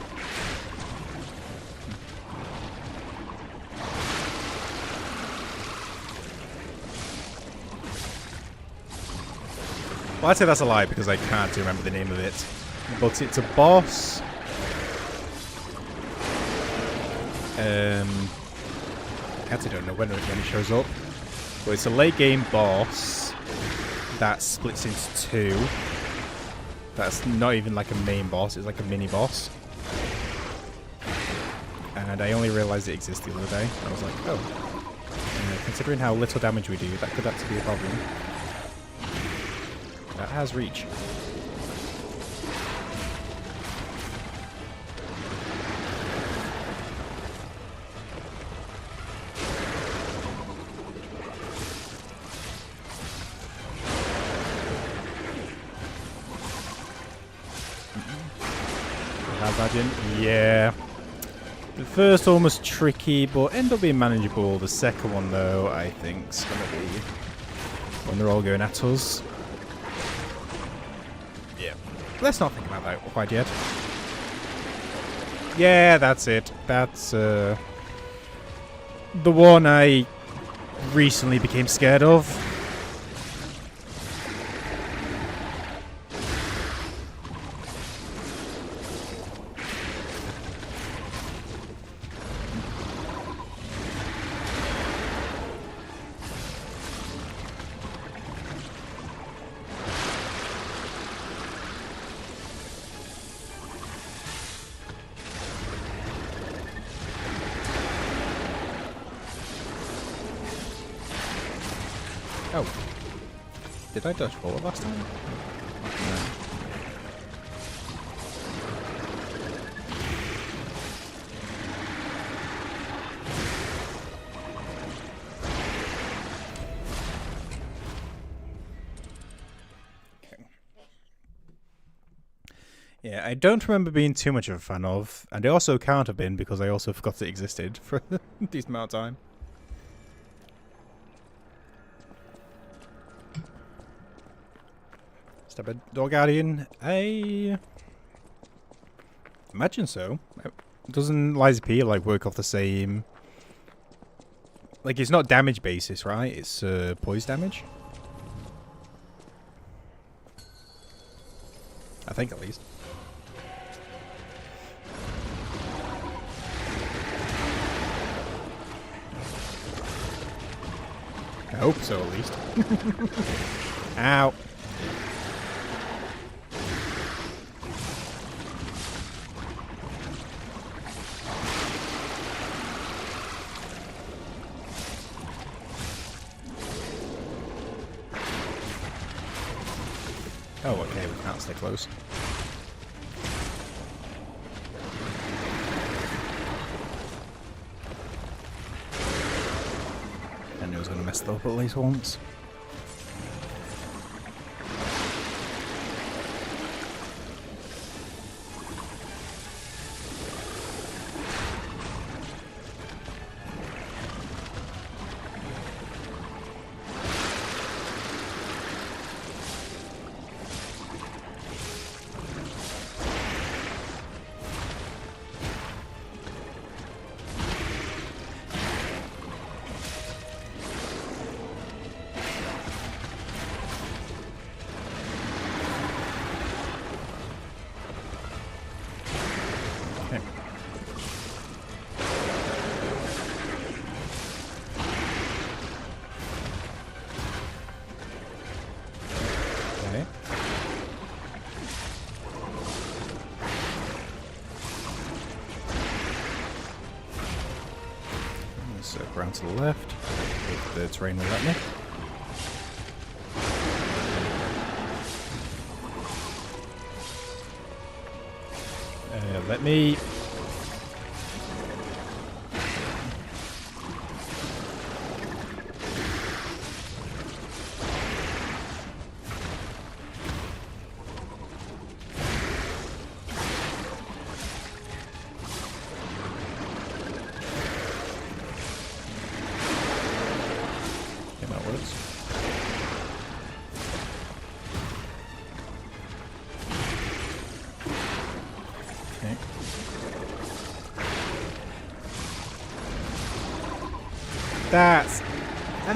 Well, I'd say that's a lie because I can't remember the name of it. But it's a boss. I actually don't know when it shows up. But it's a late game boss that splits into 2. That's not even like a main boss, it's like a mini boss. And I only realised it existed the other day. I was like, oh. Considering how little damage we do, that could actually be a problem. That has reach. Imagine, yeah. The first one was tricky, but ended up being manageable. The second one, though, I think is gonna be when they're all going at us. Yeah. Let's not think about that quite yet. Yeah, that's it. That's the one I recently became scared of. Oh. Did I dodge forward last time? No. Yeah, I don't remember being too much of a fan of, and I also can't have been because I also forgot it existed for a decent amount of time. Step a door guardian? I imagine so. Doesn't Liza P like work off the same? Like it's not damage basis, right? It's poise damage. I think at least. I hope so, at least. Ow. Oh, okay, we can't stay close. I knew I was going to mess it up at least once. Circle around to the left, if the terrain will let me. Let me.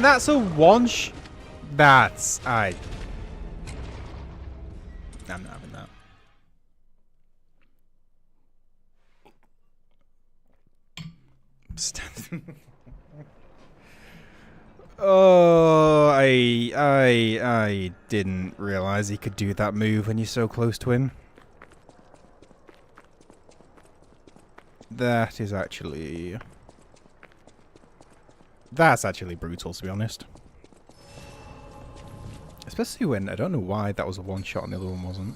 That's a one-sh... That's... I'm not having that. Oh, I didn't realize he could do that move when you're so close to him. That is actually... That's actually brutal, to be honest. Especially when, I don't know why that was a one-shot and the other one wasn't.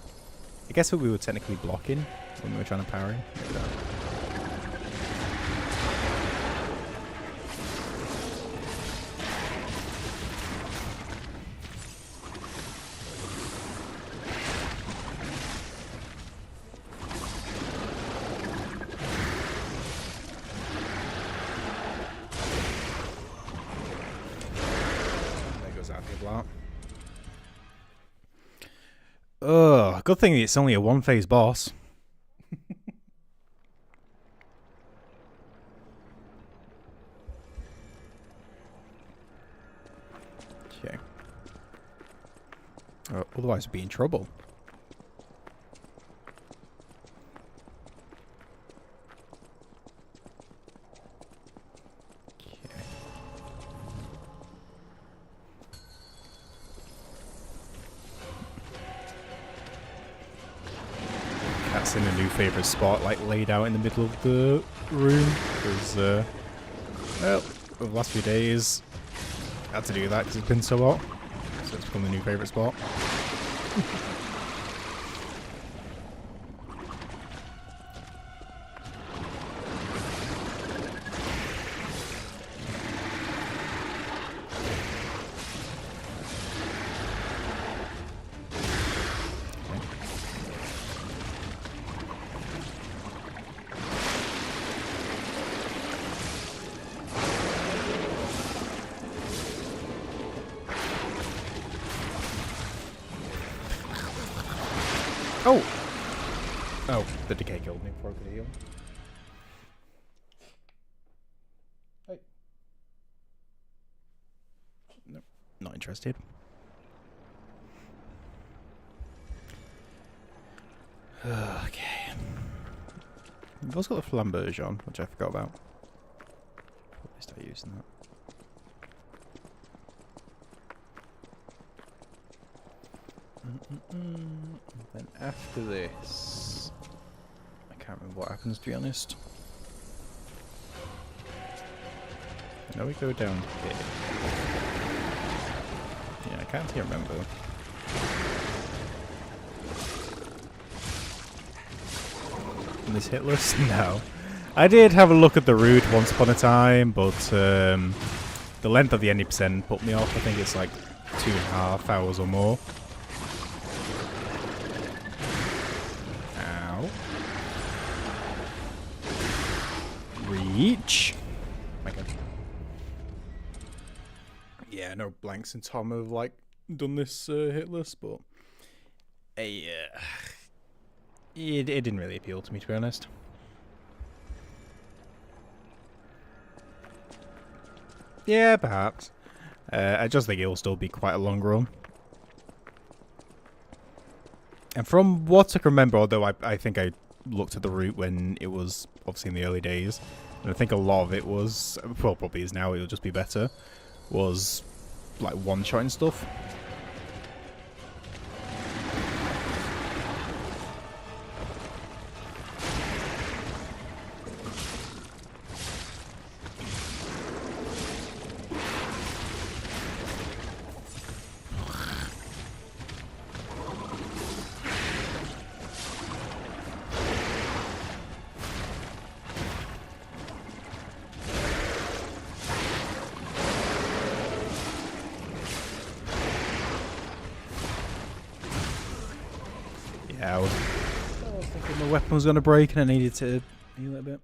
I guess we were technically blocking when we were trying to parry. Oh, good thing it's only a one-phase boss. Okay. Otherwise, we'd be in trouble. In a new favourite spot, like laid out in the middle of the room, because, well, over the last few days, I had to do that because it's been so hot, so it's become the new favourite spot. Oh, the decay killed me before I could heal. Hey. Nope, not interested. Okay. We've also got the flamberge on, which I forgot about. Probably start using that. Then after this, I can't remember what happens, to be honest. I know we go down here. Yeah, I can't remember. And this hitless? No. I did have a look at the route once upon a time, but the length of the 90% put me off. I think it's like 2.5 hours or more. Ow. Reach. Okay. Yeah, I know Blanks and Tom have like done this hitless, but it didn't really appeal to me, to be honest. Yeah, perhaps. I just think it'll still be quite a long run. And from what I can remember, although I think I looked at the route when it was obviously in the early days, and I think a lot of it was, well, probably is now, it'll just be better, was like one-shot and stuff. Yeah, I was thinking my weapon was going to break and I needed to heal it a bit.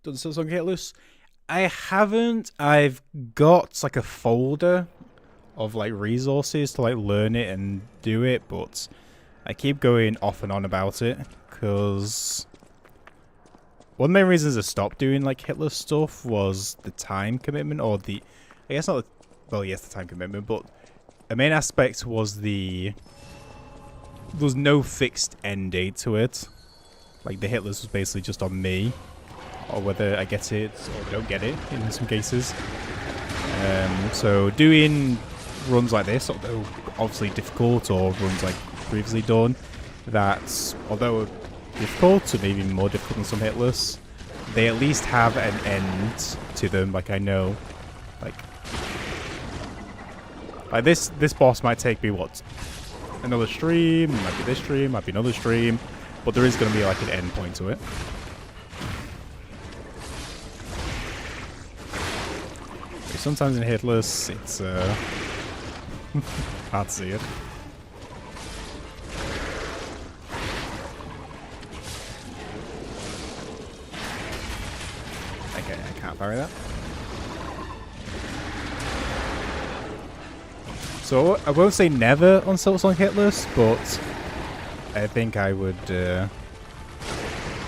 Done Silksong hitless? I haven't. I've got like a folder of like resources to like learn it and do it, but I keep going off and on about it because one of the main reasons I stopped doing like hitless stuff was the time commitment, or the, I guess not the, well, yes, the time commitment, but a main aspect was there was no fixed end date to it. Like the hitless was basically just on me, or whether I get it or don't get it in some cases. So doing runs like this, although obviously difficult, or runs like previously done, that although difficult, or maybe more difficult than some hitless, they at least have an end to them. Like I know, like this boss might take me what, another stream, might be this stream, might be another stream, but there is going to be like an end point to it. Sometimes in hitless, it's hard to see it. Okay, I can't parry that. So I won't say never on Silksong hitless, but I think I would. I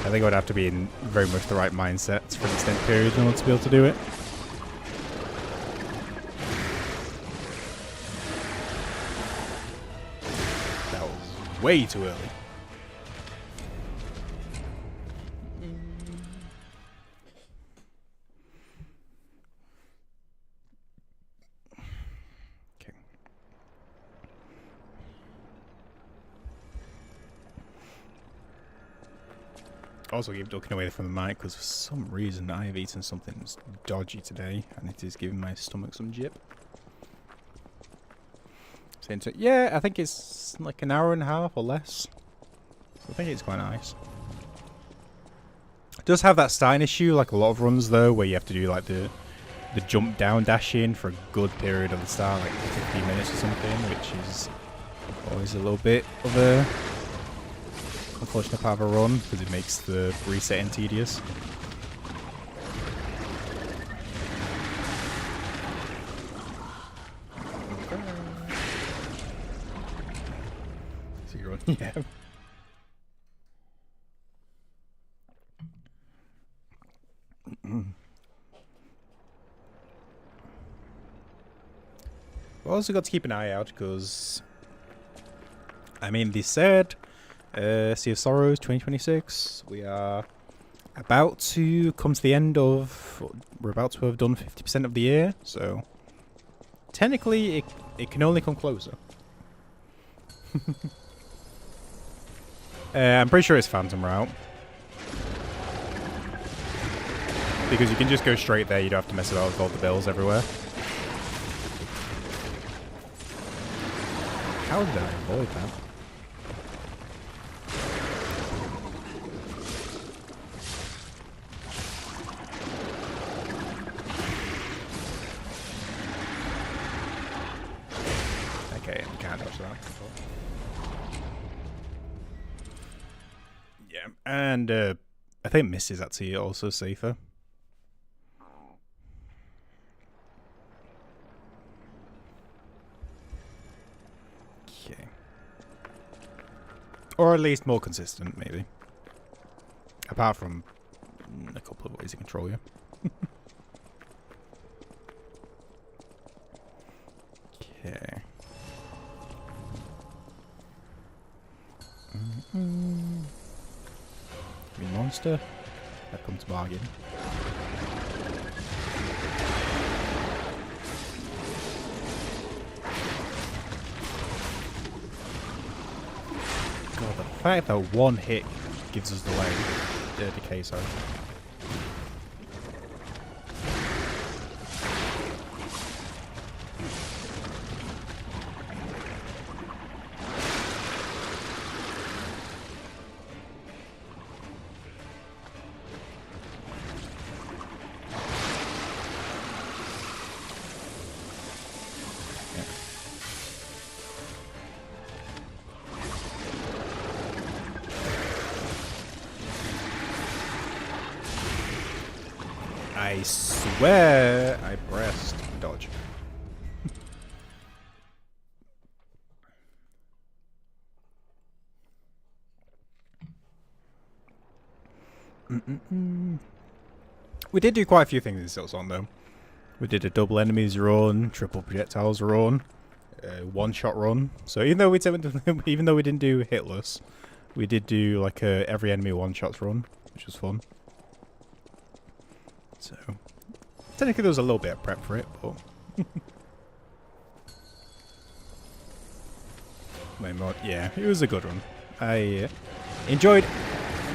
think I would have to be in very much the right mindset for an extended period in order to be able to do it. That was way too early. Also keep ducking away from the mic because for some reason I have eaten something dodgy today and it is giving my stomach some jip. So yeah, I think it's like an hour and a half or less. So I think it's quite nice. It does have that starting issue like a lot of runs though, where you have to do like the jump down dash in for a good period of the start, like 15 minutes or something, which is always a little bit of a unfortunate part of a run, because it makes the resetting tedious. So you're on, yeah. also got to keep an eye out because, I mean, they said Sea of Sorrows 2026. We are about to come to the end of. We're about to have done 50% of the year, so technically it can only come closer. I'm pretty sure it's Phantom Route. Because you can just go straight there, you don't have to mess about with all the bills everywhere. How did I avoid that? Okay, I can't dodge that. Yeah, and I think Miss is actually also safer. Okay. Or at least more consistent, maybe. Apart from a couple of ways to control you. Okay. Monster. That comes bargain. God, the fact that one hit gives us the decay, sorry. I swear I pressed dodge. We did do quite a few things in Silksong though. We did a double enemies run, triple projectiles run, one shot run. So even though we didn't do hitless, we did do like a every enemy one shots run, which was fun. So technically there was a little bit of prep for it, but yeah, it was a good run. I enjoyed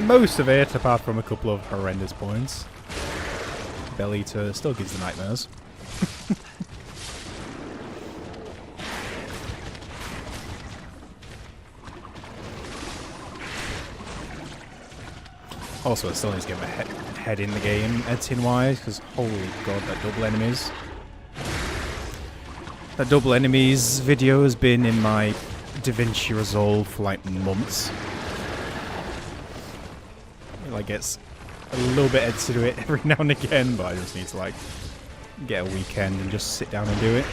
most of it, apart from a couple of horrendous points. Bell Eater still gives the nightmares. Also, I still need to get my head in the game, editing-wise, because holy god, that double enemies. That double enemies video has been in my DaVinci Resolve for like months. It like gets a little bit edited to it every now and again, but I just need to like get a weekend and just sit down and do it.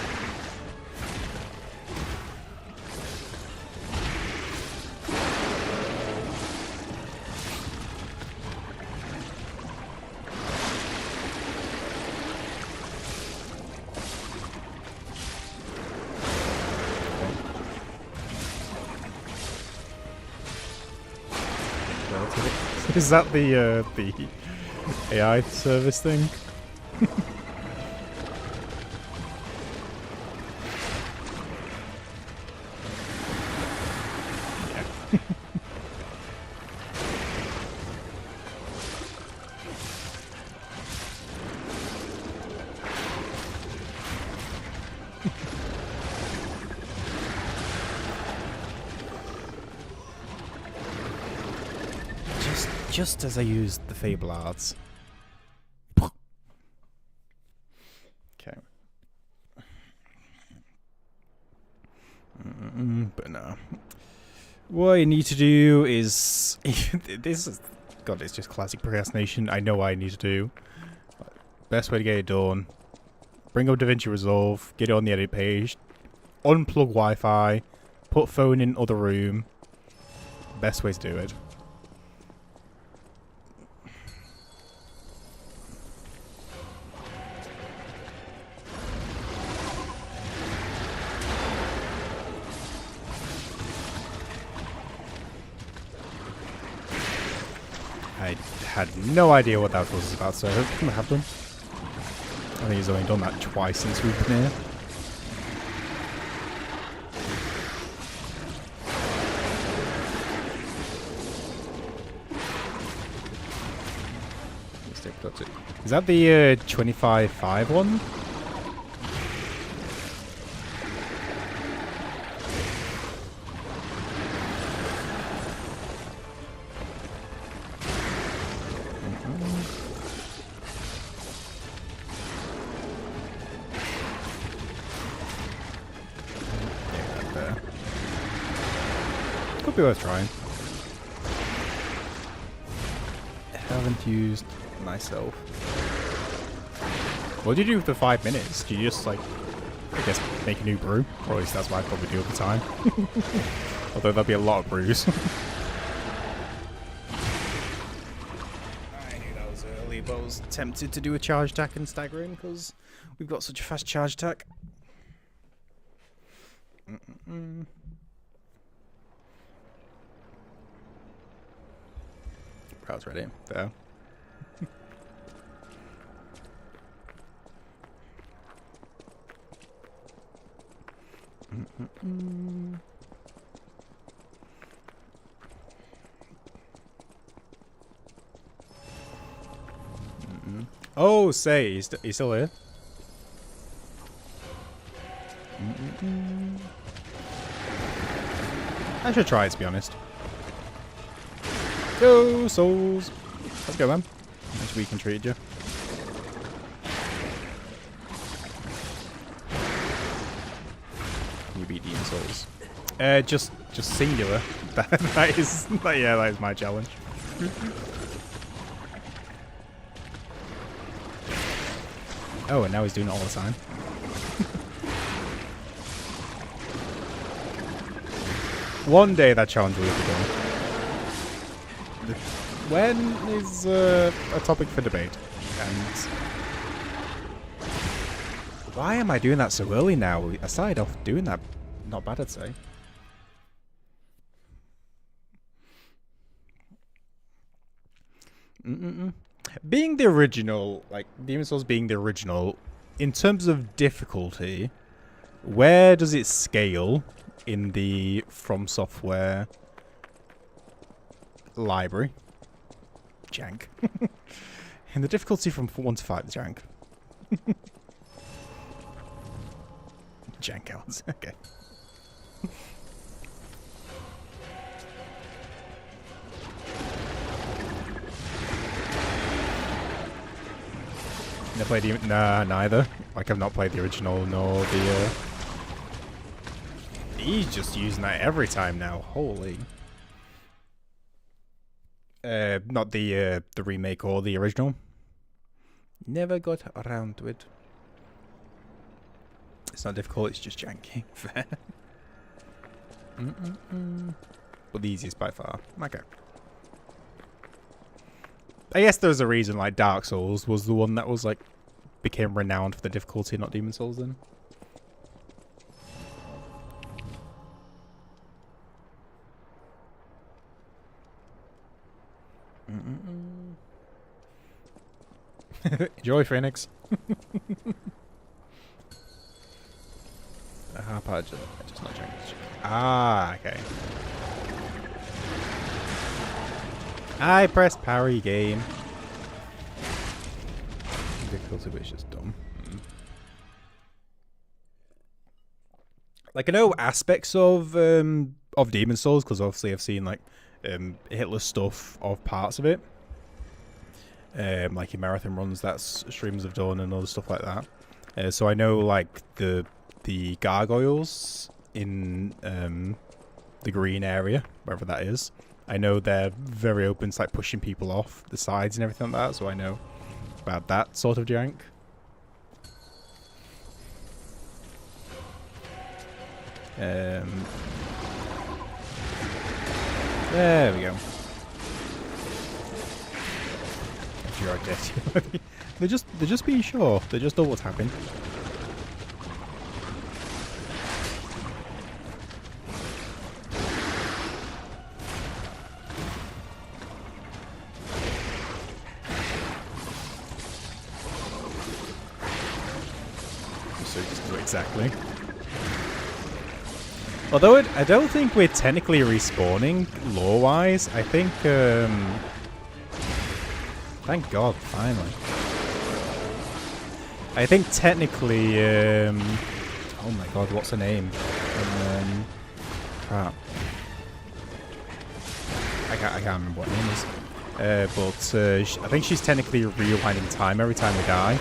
Is that the AI service thing? Yeah. Just as I used the Fable Arts. Okay. But no. What you need to do is... this is... God, it's just classic procrastination. I know what I need to do. Best way to get it done. Bring up DaVinci Resolve. Get it on the edit page. Unplug Wi-Fi. Put phone in other room. Best way to do it. I had no idea what that was about, so I hope it have done. I think he's only done that twice since we've been here. Is that the 25-5 one? Could be worth trying. Haven't used myself. What do you do for 5 minutes? Do you just, like, I guess, make a new brew? Or at least that's what I probably do all the time. Although there'll be a lot of brews. I knew that was early, but I was tempted to do a charge attack and stagger in because we've got such a fast charge attack. Crowd's ready. There. Oh, say, he's still here. I should try it, to be honest. Go, souls. Let's go, man. Nice we can treat you. You beat Demon Souls. Just singular. that is my challenge. Oh, and now he's doing it all the time. One day that challenge will be done. When is a topic for debate? And why am I doing that so early now? I started off doing that. Not bad, I'd say. Being the original, like Demon Souls being the original, in terms of difficulty, where does it scale in the From Software library? Jank. In the difficulty from 1 to 5, jank. Jank out. Okay. Never played the... Nah, neither. Like, I've not played the original, nor the... He's just using that every time now. Holy... not the remake or the original. Never got around to it. It's not difficult, it's just janky. Fair. But the easiest by far. Okay. I guess there's a reason, like, Dark Souls was the one that was, like, became renowned for the difficulty, not Demon Souls then. Enjoy, Phoenix. Just not checking. Ah, okay. I pressed parry game. Difficulty, but it's just dumb. Like, I know aspects of Demon Souls because obviously I've seen like Hitler stuff of parts of it. Like in marathon runs that streams have done and other stuff like that. So I know like the gargoyles in the green area, wherever that is. I know they're very open to like pushing people off the sides and everything like that, so I know about that sort of jank. There we go. If you are dead. they're just being sure. They just know what's happening. exactly. Although I don't think we're technically respawning lore-wise. I think, thank God, finally. I think technically, oh my God, what's her name? Crap. I can't remember what her name is. But I think she's technically rewinding time every time we die.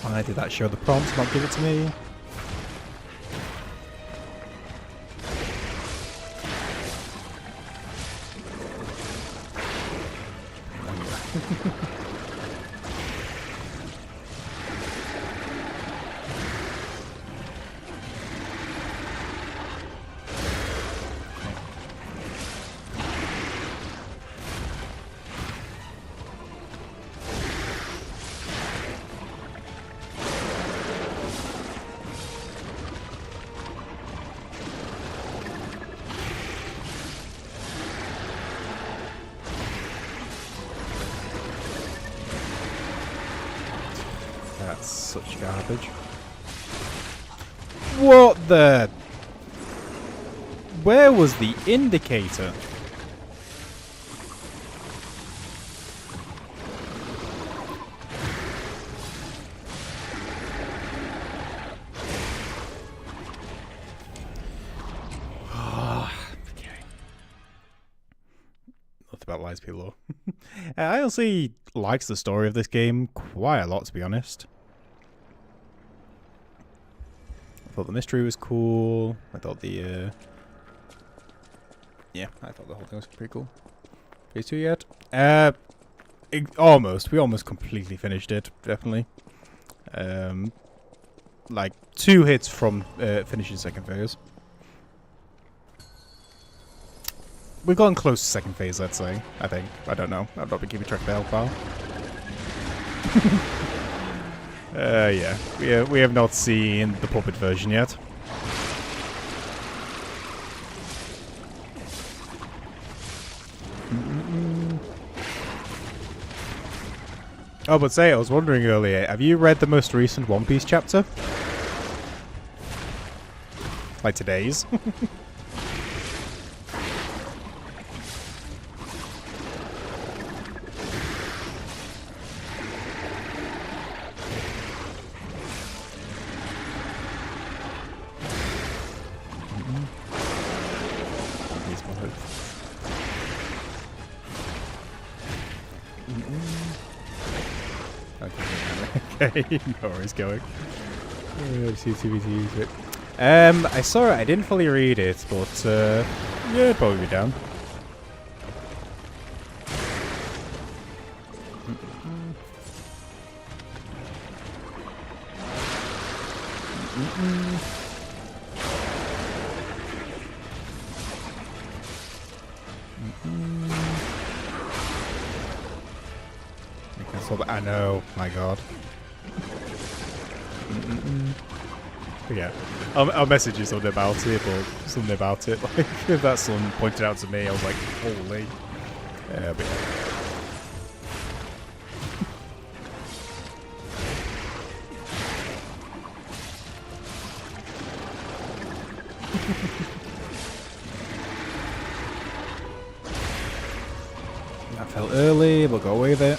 Why did that show the prompt, not give it to me? That's such garbage. What the? Where was the indicator? Okay. Nothing about lies below. I honestly likes the story of this game quite a lot, to be honest. I thought the mystery was cool. I thought the yeah, I thought the whole thing was pretty cool. Phase 2 yet? Almost. We almost completely finished it, definitely. Like 2 hits from finishing second phase. We've gotten close to second phase, let's say. I think. I don't know. I've not been keeping track of the health bar. Yeah. We have not seen the puppet version yet. Oh, but say, I was wondering earlier, have you read the most recent One Piece chapter? Like today's? Okay, no worries going. I saw it, I didn't fully read it, but yeah, it'd probably be down. I know, my God. Yeah, I'll message you something about it, but something about it. Like that someone pointed out to me, I was like, holy. But yeah. That fell early, we'll go away with it.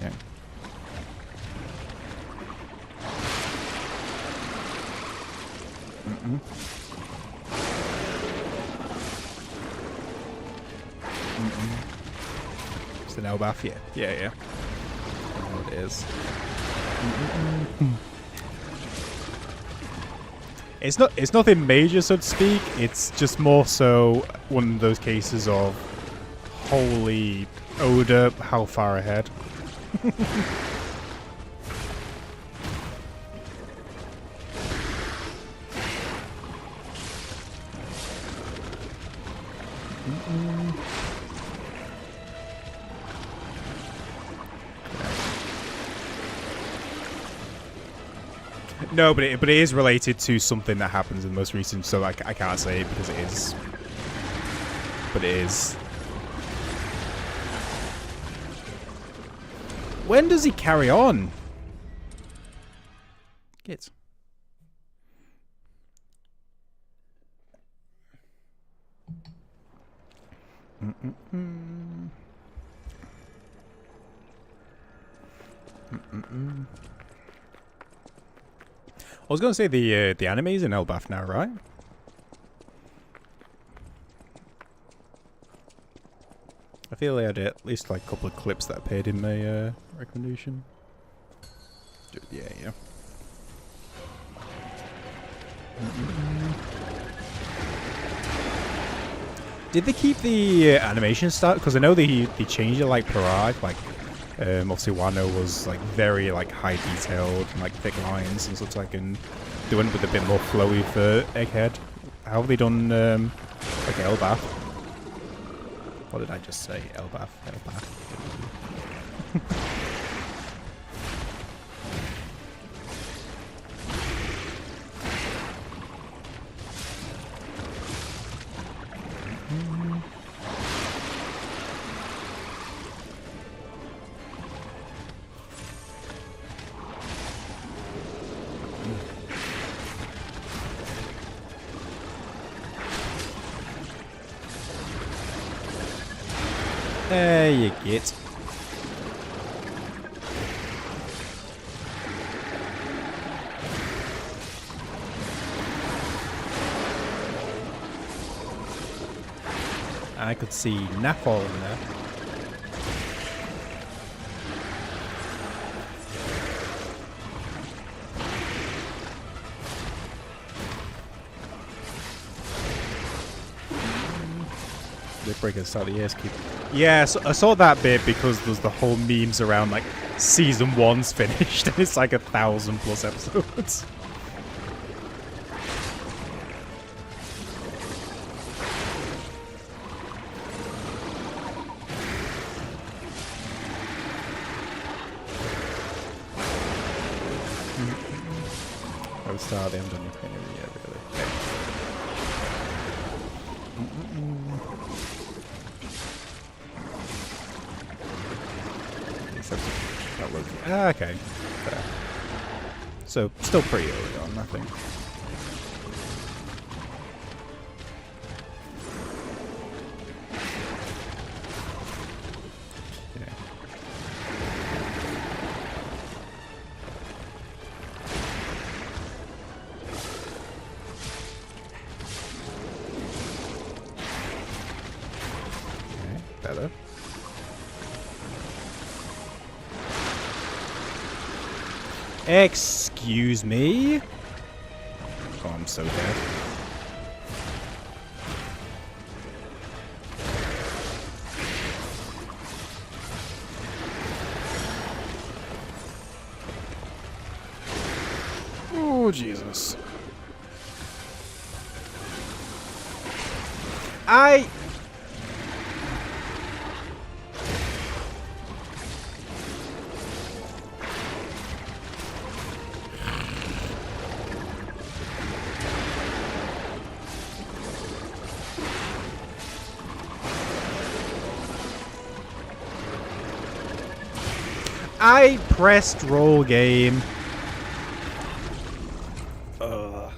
Okay. It's the no bath, yeah. Yeah. I know what it is. It's nothing major, so to speak. It's just more so one of those cases of holy Oda, how far ahead. No, but it is related to something that happens in the most recent, so I can't say it because it is. But it is. When does he carry on? Kids. I was going to say the anime's in Elbath now, right? I feel they had at least like a couple of clips that appeared in my recommendation. Yeah. Did they keep the animation style? Because I know they changed it like per arc. Like, obviously Wano was like very like high detailed, and, like thick lines and such like, and they went with a bit more flowy for Egghead. How have they done like Elbath? What did I just say? Elbath. There you get. I could see Nafol in there. They break us out of the airskip. Yeah, so I saw that bit because there's the whole memes around like season 1's finished and it's like 1,000+ episodes. I would start, they haven't done anything yet, really. That was, okay. Fair. So, still pretty early on, I think. Yeah. Okay, better. Excuse me? Oh, I'm so dead. Oh, Jesus. I pressed roll game. Ugh.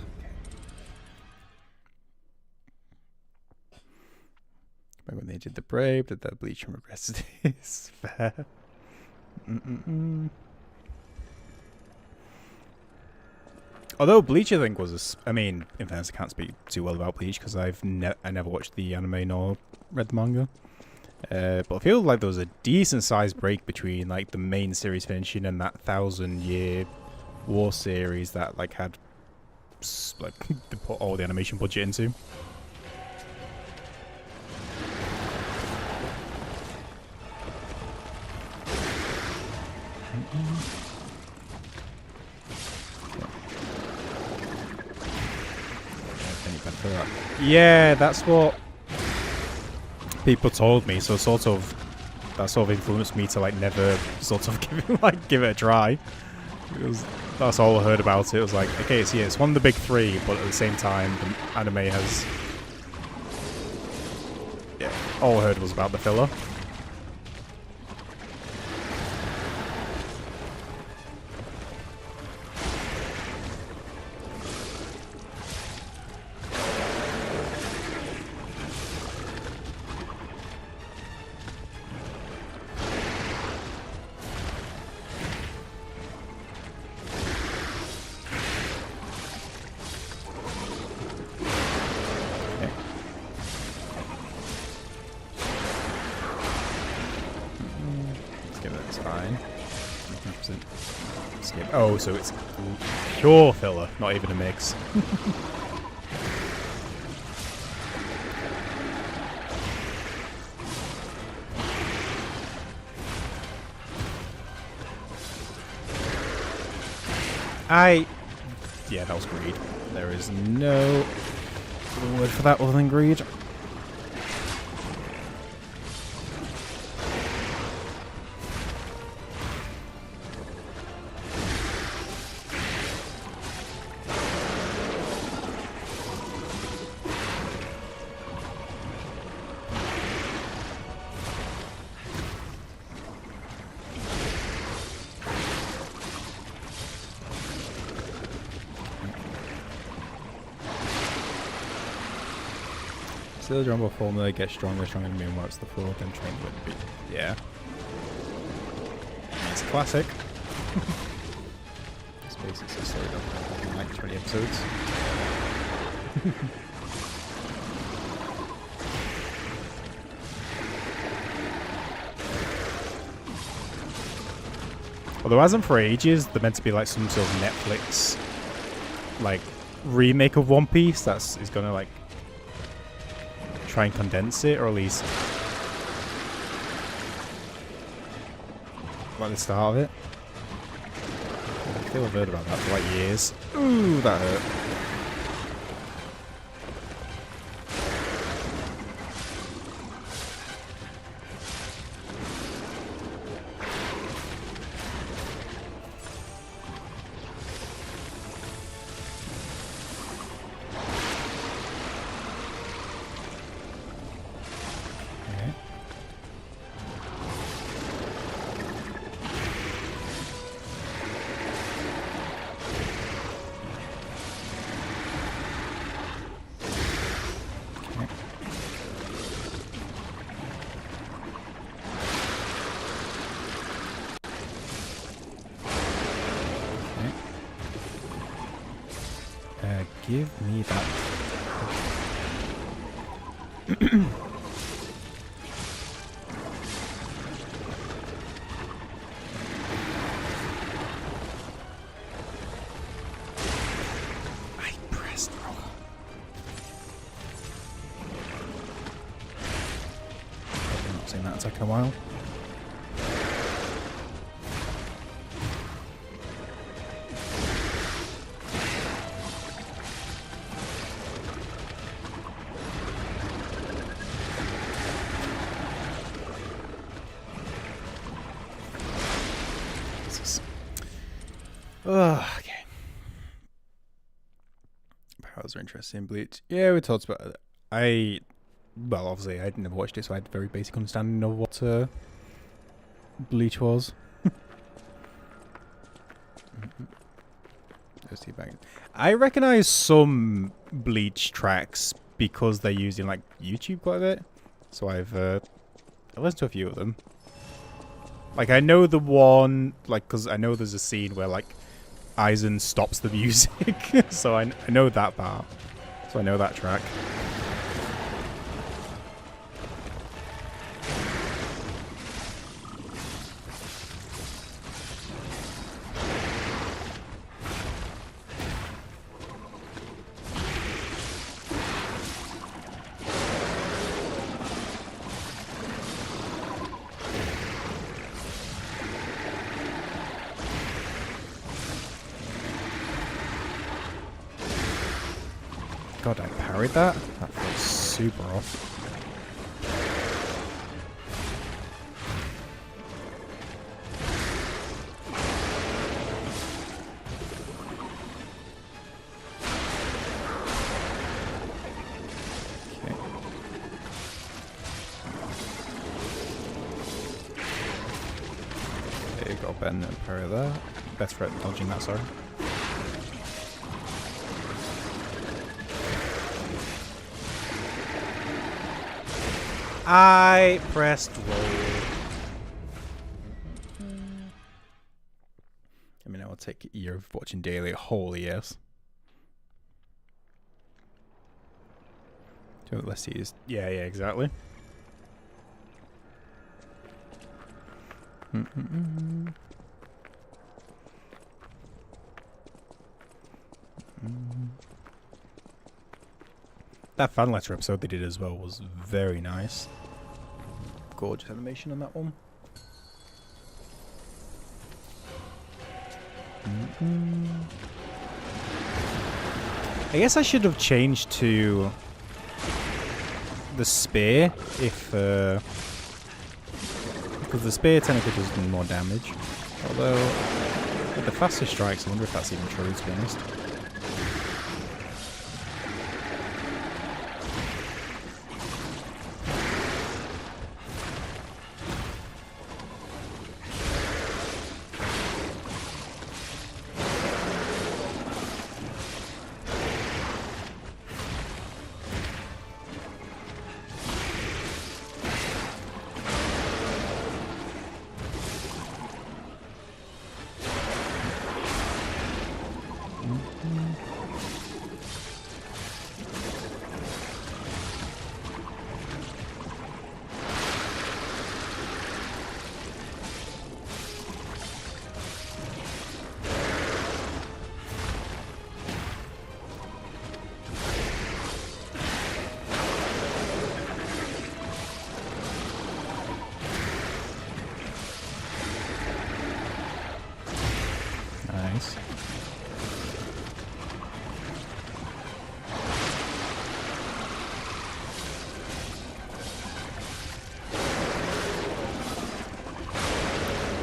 Remember when they did the Brave, did that Bleach and regretted this? Fair. Although Bleach, I think, was I mean, in fairness, I can't speak too well about Bleach because I never watched the anime nor read the manga. But I feel like there was a decent sized break between like the main series finishing and that 1,000-year war series that like had like they put all the animation budget into. Yeah, that's what people told me, so sort of that sort of influenced me to like never sort of give it a try. That's all I heard about it. It was like, okay, so yeah, it's one of the big three, but at the same time, the anime has, yeah, all I heard was about the filler. fine. 100% skip. Oh, so it's pure filler, not even a mix. Yeah, that was greed. There is no word for that other than greed. Still the Rumble formula gets stronger in the moon works the floor, then train with beat. Yeah. It's a classic. It's basically slowed up in like 20 episodes. Although as in for ages, they're meant to be like some sort of Netflix like remake of One Piece is gonna like try and condense it, or at least like the start of it. I feel I've heard about that for like years. Ooh, that hurt. Give me that. I pressed wrong. I've not seen that attack in a while. Okay. Powers are interesting. Bleach. Yeah, we talked about it. Well, obviously, I'd never watched it, so I had a very basic understanding of what Bleach was. I recognize some Bleach tracks because they're used in like YouTube quite a bit. So I've listened to a few of them. Like I know the one, like, because I know there's a scene where like Aizen stops the music, so I know that part. So I know that track. God, I parried that? That feels super off. Okay. There you go, Ben, and parry that. Best for dodging that, sorry. I pressed roll. I mean, I will take a year of watching daily. Holy yes. Let's see. Yeah, exactly. That fan letter episode they did as well was very nice. Gorgeous animation on that one. I guess I should have changed to the spear if because the spear technically does more damage. Although with the faster strikes, I wonder if that's even true, to be honest. Nice.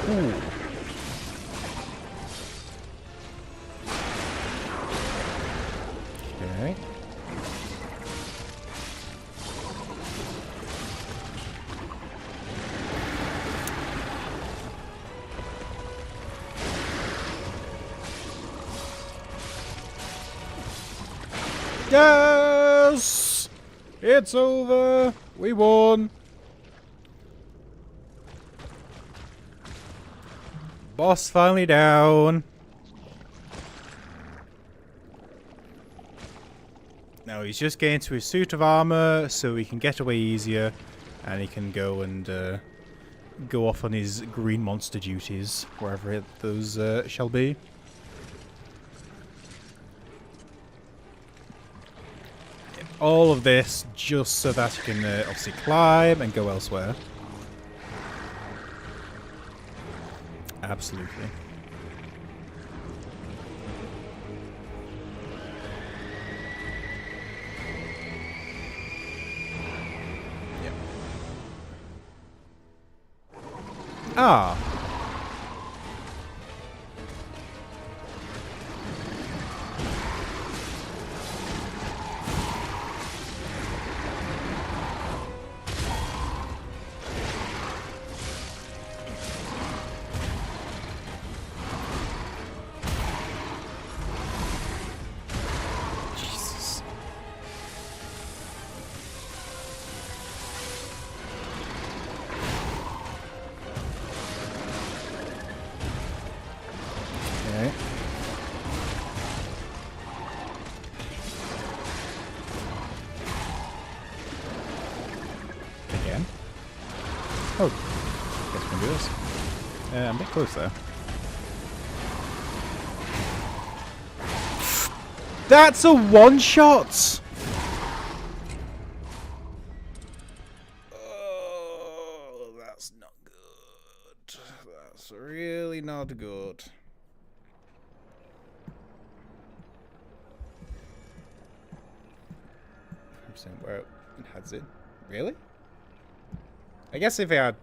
Ooh. Okay. Yes! It's over! We won! Boss finally down. Now he's just getting to his suit of armor so he can get away easier and he can go and go off on his green monster duties, wherever those shall be. All of this just so that he can obviously climb and go elsewhere. Absolutely. Yep. Ah. Jesus. Okay. Again? Oh. Guess we can do this. I'm a bit close there. That's a one-shot! Oh, that's not good. That's really not good. Where it has it? Really? I guess if I had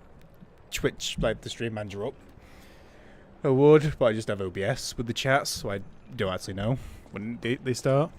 Twitch, like the stream manager up, I would, but I just have OBS with the chats, so I don't actually know when they start.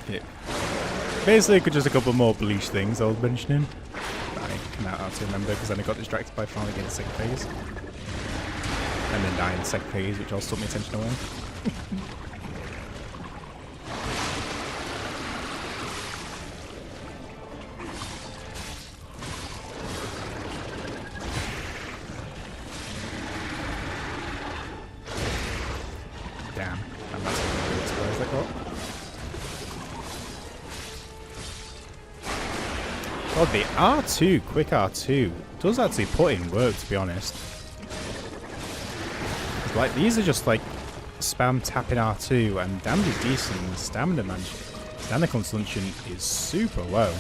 Yeah. Basically, just a couple more bleach things I was mentioning. I cannot to remember because then I got distracted by finally getting the second phase. And then dying in the second phase, which also took my attention away. Damn. And that's what surprise I got. Oh, the R2, quick R2, does actually put in work, to be honest. Like, these are just like spam tapping R2, and damage is decent, and stamina man, stamina consumption is super low.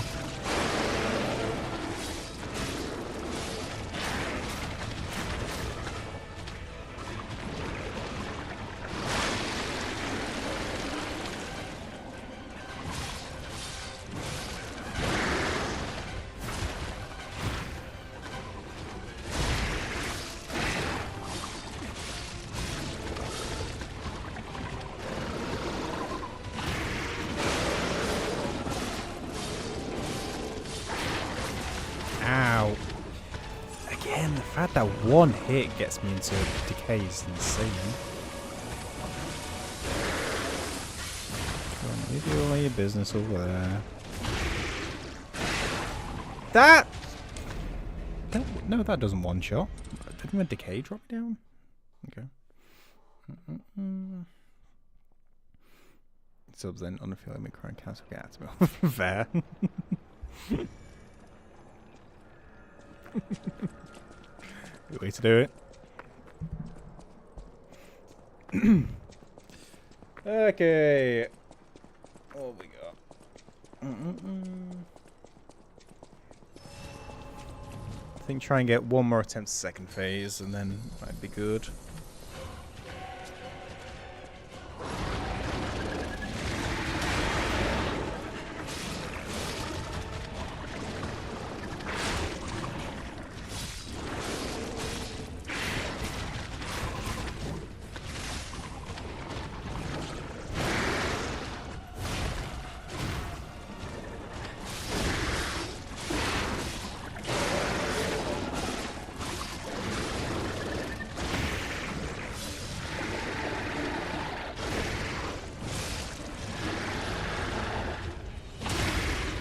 Ow. Again, the fact that one hit gets me into decay is insane. Go on, leave all your business over there. That! No, that doesn't one shot. Didn't my decay drop down? Okay. Subs then unfeeling me crying cancel get fair. Good way to do it. Okay. What have we got? I think try and get one more attempt second phase and then might be good.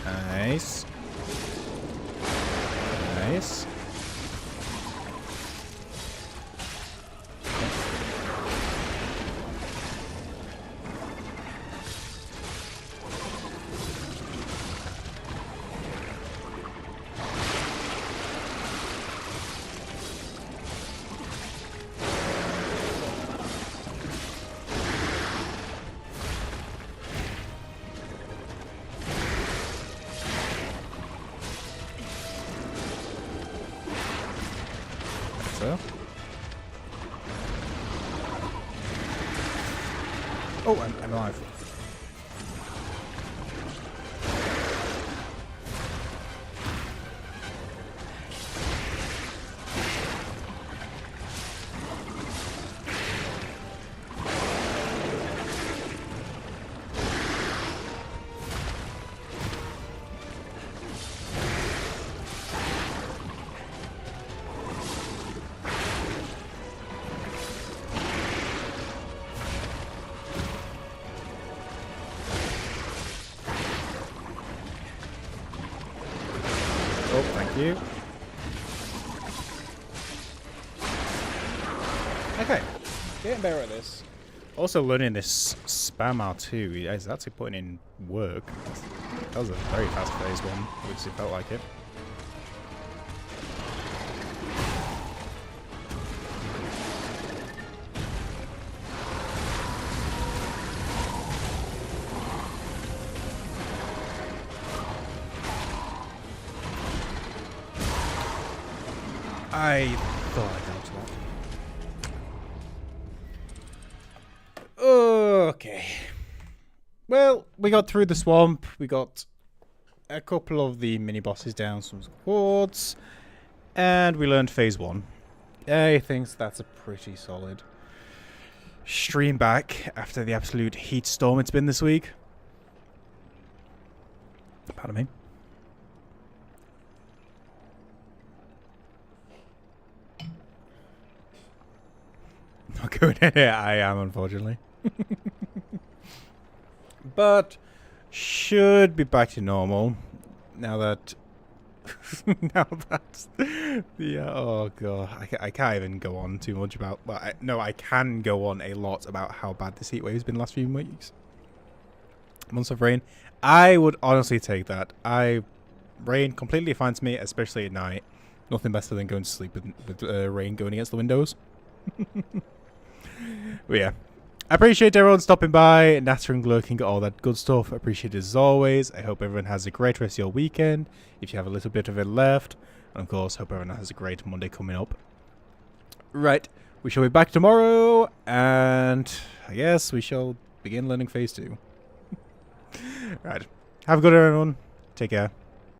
Nice. Nice. So. Oh, I'm alive. Oh, thank you. Okay, getting better at this. Also learning this spam R2 is actually putting in work. That was a very fast phase one, which it felt like it. I thought I got that. Okay. Well, we got through the swamp. We got a couple of the mini bosses down, some squads, and we learned phase one. I think that's a pretty solid stream back after the absolute heat storm it's been this week. Pardon me. Not going in it. I am, unfortunately. But should be back to normal now that oh god, I can't even go on too much about. Well, no, I can go on a lot about how bad this heat wave's been the last few weeks. Months of rain, I would honestly take that. Rain completely fine to me, especially at night. Nothing better than going to sleep with rain going against the windows. But yeah, I appreciate everyone stopping by, nattering, lurking, all that good stuff. I appreciate it as always. I hope everyone has a great rest of your weekend, if you have a little bit of it left. And of course, hope everyone has a great Monday coming up. Right, we shall be back tomorrow, and I guess we shall begin learning phase 2. Right, have a good one, everyone. Take care.